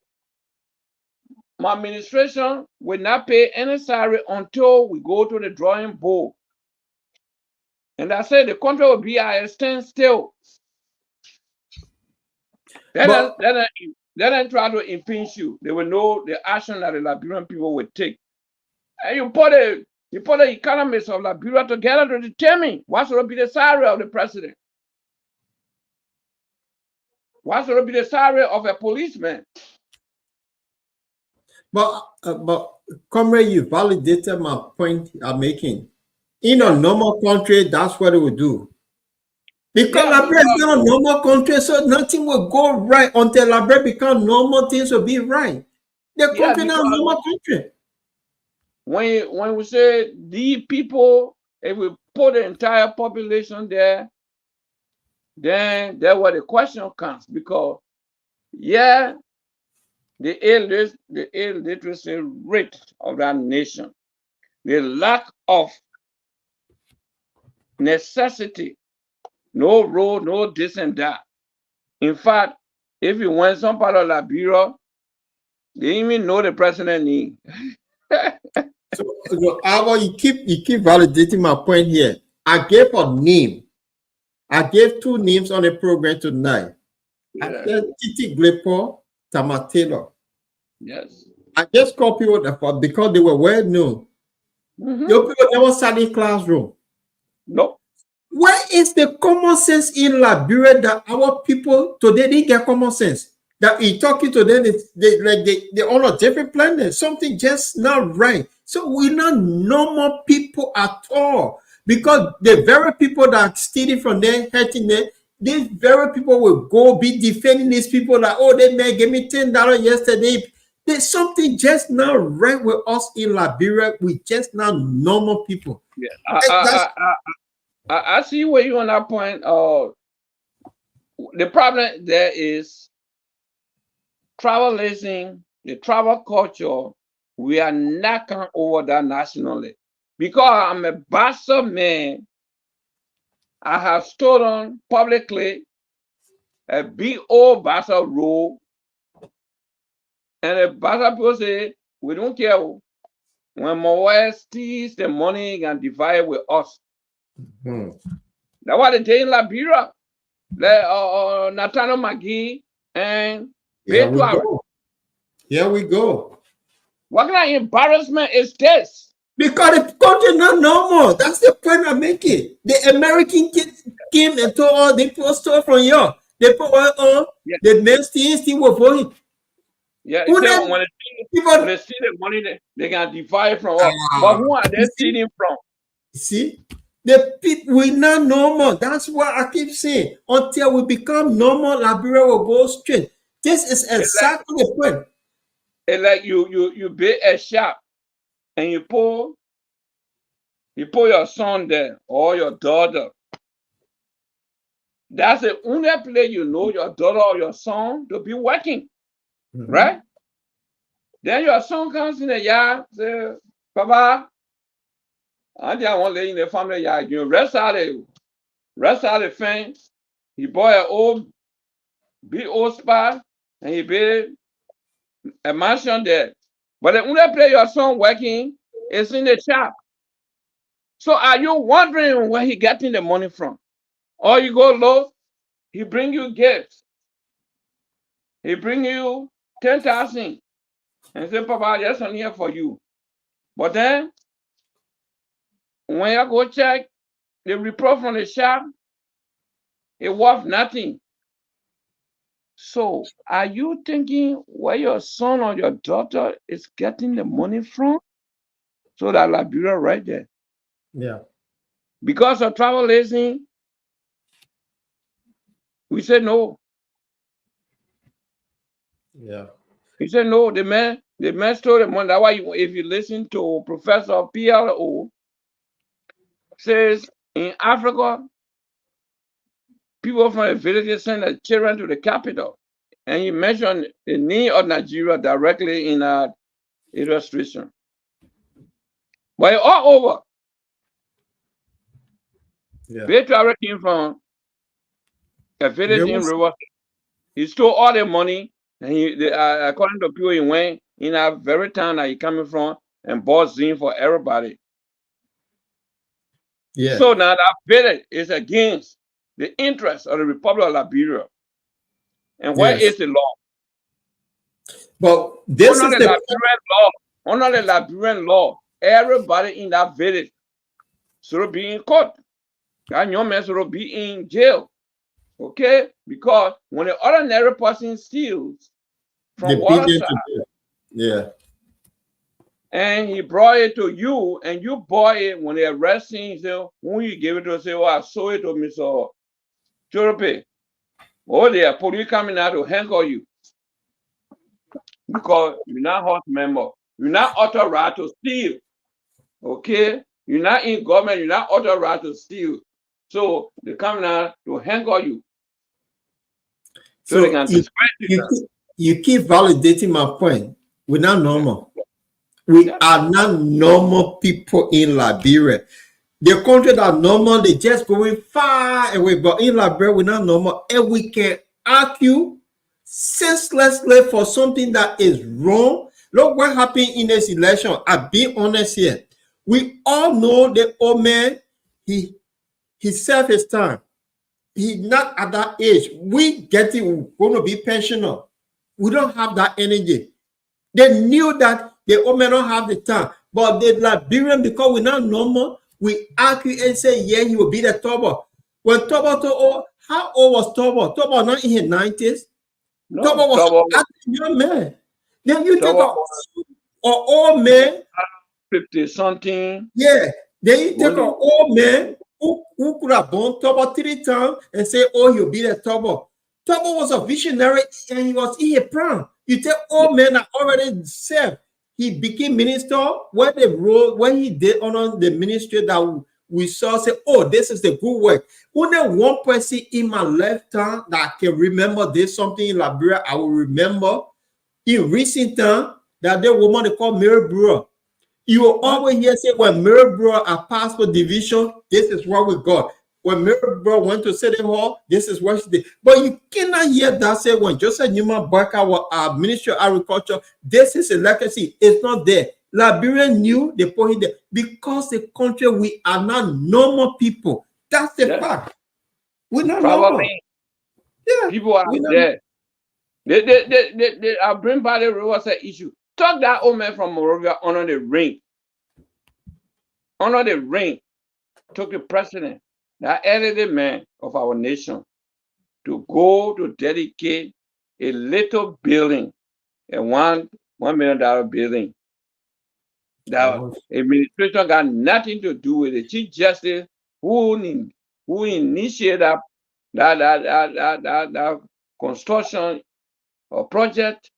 my administration will not pay any salary until we go to the drawing board. And I said the country will be at a standstill. They don't try to impinge you. They will know the action that the Liberian people will take. And you put the economists of Liberia together to determine what should be the salary of the president. What should be the salary of a policeman? But comrade, you validated my point I'm making. In a normal country, that's what it would do. Because Liberia is not a normal country, so nothing will go right until Liberia becomes normal, things will be right. The country is not a normal country. When we say the people, if we put the entire population there, then that's where the question comes. Because, yeah, the illiteracy rate of that nation, the lack of necessity, no road, no this and that. In fact, if you went some part of Liberia, they even know the president name. So you keep validating my point here. I gave a name. I gave 2 names on the program tonight. Yeah. I said Titi Glepo, Tama Taylor. Yes. I just called people that because they were well known. Your people never sat in classroom. No. Where is the common sense in Liberia that our people today didn't get common sense? That in talking to them, they're on a different planet. Something just not right. So we're not normal people at all. Because the very people that are stealing from them, hurting them, these very people will go be defending these people like, oh, they may give me $10 yesterday. There's something just not right with us in Liberia. We just not normal people. Yeah. I see where you on that point. The problem there is travelism, the travel culture. We are knocking over that nationally. Because I'm a bastard man, I have stolen publicly a big old bastard road, and the bastard people say, we don't care. When Moe steals the money, he can divide with us. Hmm. That's what they did in Liberia. Nathaniel McGee and Here we Betuare. go. Here we go. What kind of embarrassment is this? Because the country not normal. That's the point I'm making. The American kids came and told all the people stole from you. They put on the men still were voting. Yeah, Who when them they see the money, they can divide from us. But who are they stealing from? See, the people we not normal. That's what I keep saying. Until we become normal, Liberia will go straight. This is exactly the point. It's like you build a shop and you put your son there or your daughter. That's the only place you know your daughter or your son to be working, right? Then your son comes in the yard, say, Papa, I just want to lay in the family yard. You rest out the fence. He bought an big old spot and he built a mansion there. But the only place your son working is in the shop. So are you wondering where he getting the money from? Or you go low, he bring you gifts. He bring you 10,000 and say, Papa, there's some here for you. But then when you go check the report from the shop, it worth nothing. So are you thinking where your son or your daughter is getting the money from? So that Liberia right there. Yeah. Because of travelism, we said no. Yeah. He said no, the man stole the money. That's why if you listen to Professor PLO, says in Africa, people from the villages send their children to the capital. And he mentioned the need of Nigeria directly in that illustration. But it's all over. Yeah. Betuare came from a village in River. He stole all the money, and according to people, he went in that very town that he coming from and bought zinc for everybody. Yeah. So now that village is against the interest of the Republic of Liberia. And where is the law? But this is the Liberian law. Under the Liberian law, everybody in that village should be in court. That young man should be in jail. Okay? Because when the ordinary person steals from waterside, yeah, and he brought it to you, and you bought it, when they arrest him, so when you give it to say, oh, I sold it to Mr. Chorope. Oh, they are police coming out to handle you. Because you're not house member. You're not authorized to steal. Okay? You're not in government. You're not authorized to steal. So they come out to handle you. So they can you keep validating my point. We're not normal. We are not normal people in Liberia. The country that are normal, they just going far away. But in Liberia, we're not normal. And we can argue senselessly for something that is wrong. Look what happened in this election. I'll be honest here. We all know the old man, he served his time. He's not at that age. We get it, we're going to be pensioner. We don't have that energy. They knew that the old man don't have the time. But the Liberian, because we're not normal, we argue and say, yeah, he will be the Tobo. When Tobo told, how old was Tobo? Tobo not in his 90s. No, Tobo was a young man. Then you take an old man, 50 something. Yeah. Then you take an old man who could have born Tobo 3 times and say, oh, he'll be the Tobo. Tobo was a visionary and he was in a prime. You take old men that already served. He became minister when he did on the ministry that we saw say, oh, this is the good work. Only one person in my lifetime that can remember this something in Liberia. I will remember in recent time that the woman they call Mary Brewer. You will always hear say when Mary Brewer are passed for division, this is what we got. When Mary Brewer went to City Hall, this is what she did. But you cannot hear that say when Joseph Newman Barker was our Minister of Agriculture, this is a legacy. It's not there. Liberian knew they put it there because the country we are not normal people. That's the fact. We're not normal. Yeah, people are there. They are bring by the river say issue. Talk that old man from Morovia under the ring. Under the ring, took the president, that elderly man of our nation, to go to dedicate a little building, a $1 million building. That administration got nothing to do with it. Chief Justice who initiated that construction or project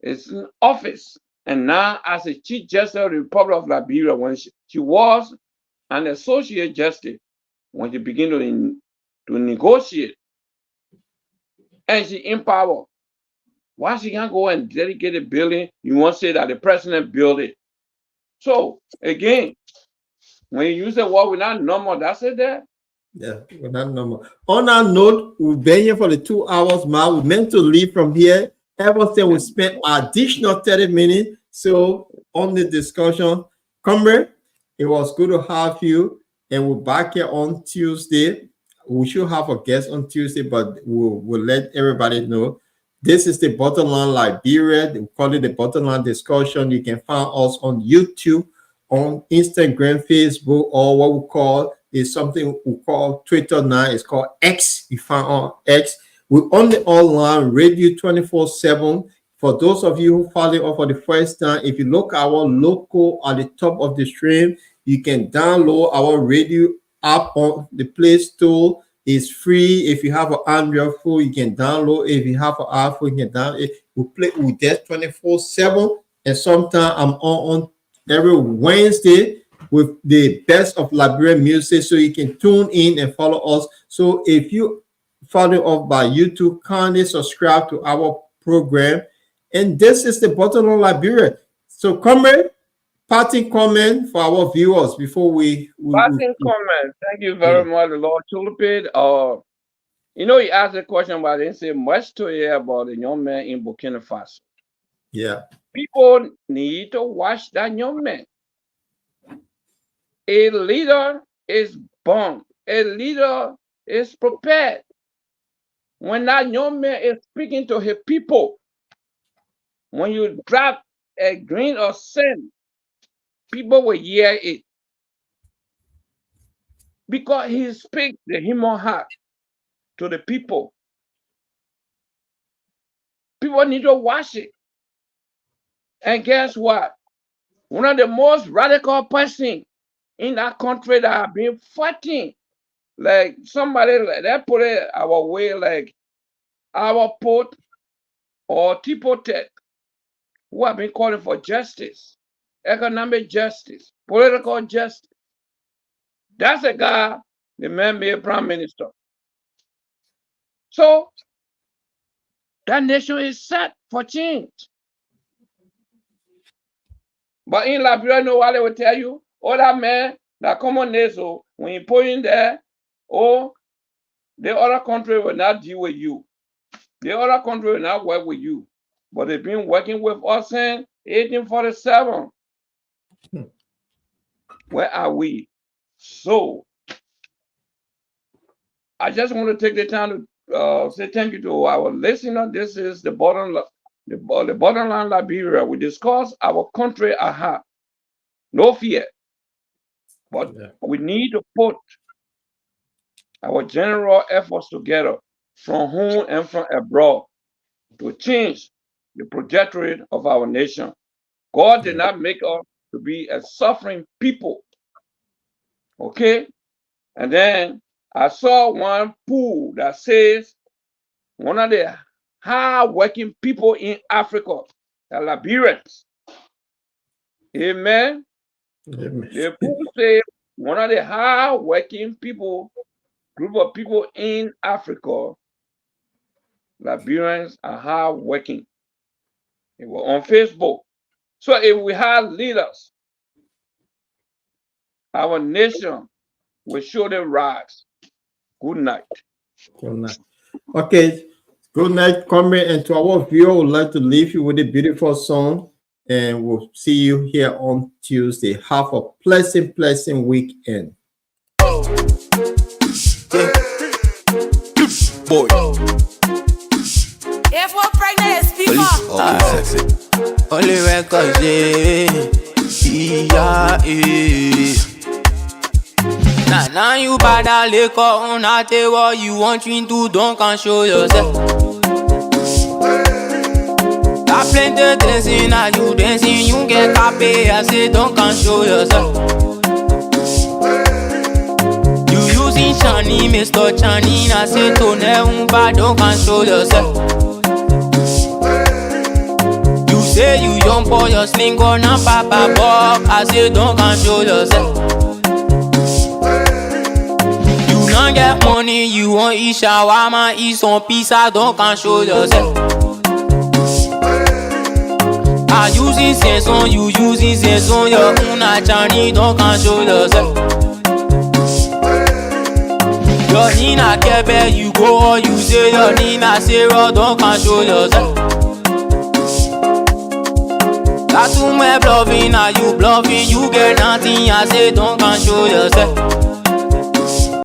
is in office. And now as a Chief Justice of the Republic of Liberia, when she was an associate justice, when she began to negotiate, and she in power, why she can't go and dedicate a building? You want to say that the president built it. So again, when you use the word we're not normal, that's it there. Yeah, we're not normal. On that note, we've been here for the 2 hours, man. We meant to leave from here. Everything we spent additional 30 minutes. So on the discussion, Comrade, it was good to have you. And we're back here on Tuesday. We should have a guest on Tuesday, but we'll let everybody know. This is the Bottom Line Liberia. We call it the Bottom Line Discussion. You can find us on YouTube, on Instagram, Facebook, or what we call is something we call Twitter now. It's called X. You find on X. We're on the online radio 24/7. For those of you who follow us for the first time, if you look at our logo at the top of the stream, you can download our radio app on the Play Store. It's free. If you have an Android phone, you can download it. If you have an iPhone, you can download it. We play with that 24/7. And sometimes I'm on every Wednesday with the best of Liberian music, so you can tune in and follow us. So if you follow us by YouTube, kindly subscribe to our program. And this is the Bottom Line Liberia. So comment, parting comment for our viewers before we parting comment. Thank you very much, Lord Tulipid. You know, he asked a question, but I didn't say much to hear about the young man in Burkina Faso. Yeah. People need to watch that young man. A leader is born. A leader is prepared. When that young man is speaking to his people, when you drop a grain of sand, people will hear it. Because he speaks the human heart to the people. People need to watch it. And guess what? One of the most radical persons in that country that have been fighting, like somebody that put it our way, like our Port or Tipotec, who have been calling for justice, economic justice, political justice. That's a guy, the man made prime minister. So that nation is set for change. But in Liberia, you know what they will tell you? Oh, that man, that common nation, when you put in there, oh, the other country will not deal with you. The other country will not work with you. But they've been working with us since 1847. Where are we? So, I just want to take the time to say thank you to our listener. This is the Bottom Line Liberia. We discuss our country at heart. No fear. But we need to put our general efforts together from home and from abroad to change the trajectory of our nation. God did not make us to be a suffering people. Okay? And then I saw one pool that says one of the hard-working people in Africa, the Liberians. Amen. The pool says one of the hard-working group of people in Africa. Liberians are hard-working. They were on Facebook. So if we have leaders, our nation will show them rise. Good night. Good night. Okay. Good night, comrade. And to our viewer, I would like to leave you with a beautiful song. And we'll see you here on Tuesday. Have a pleasant weekend. Boy. If we're pregnant, speak up. Only records, Now you bad liquor on a tell what you want you to don't can show yourself. Got plenty dancing, now you dancing, you get copy, I say don't can show yourself. You using Chani, Mr. Chani, I say to never don't can show yourself. You say you young boy, your sling on a papa bob, I say don't can show yourself. You don't get money, you want eat shawarma, eat some pizza, don't can show yourself. I using sense on you, using sense on your own Chani, don't can show yourself. Your Nina Kebe, you go or you say your Nina Sarah, don't can show yourself. Got too much bluffing, are you bluffing? You get nothing, I say don't can show yourself.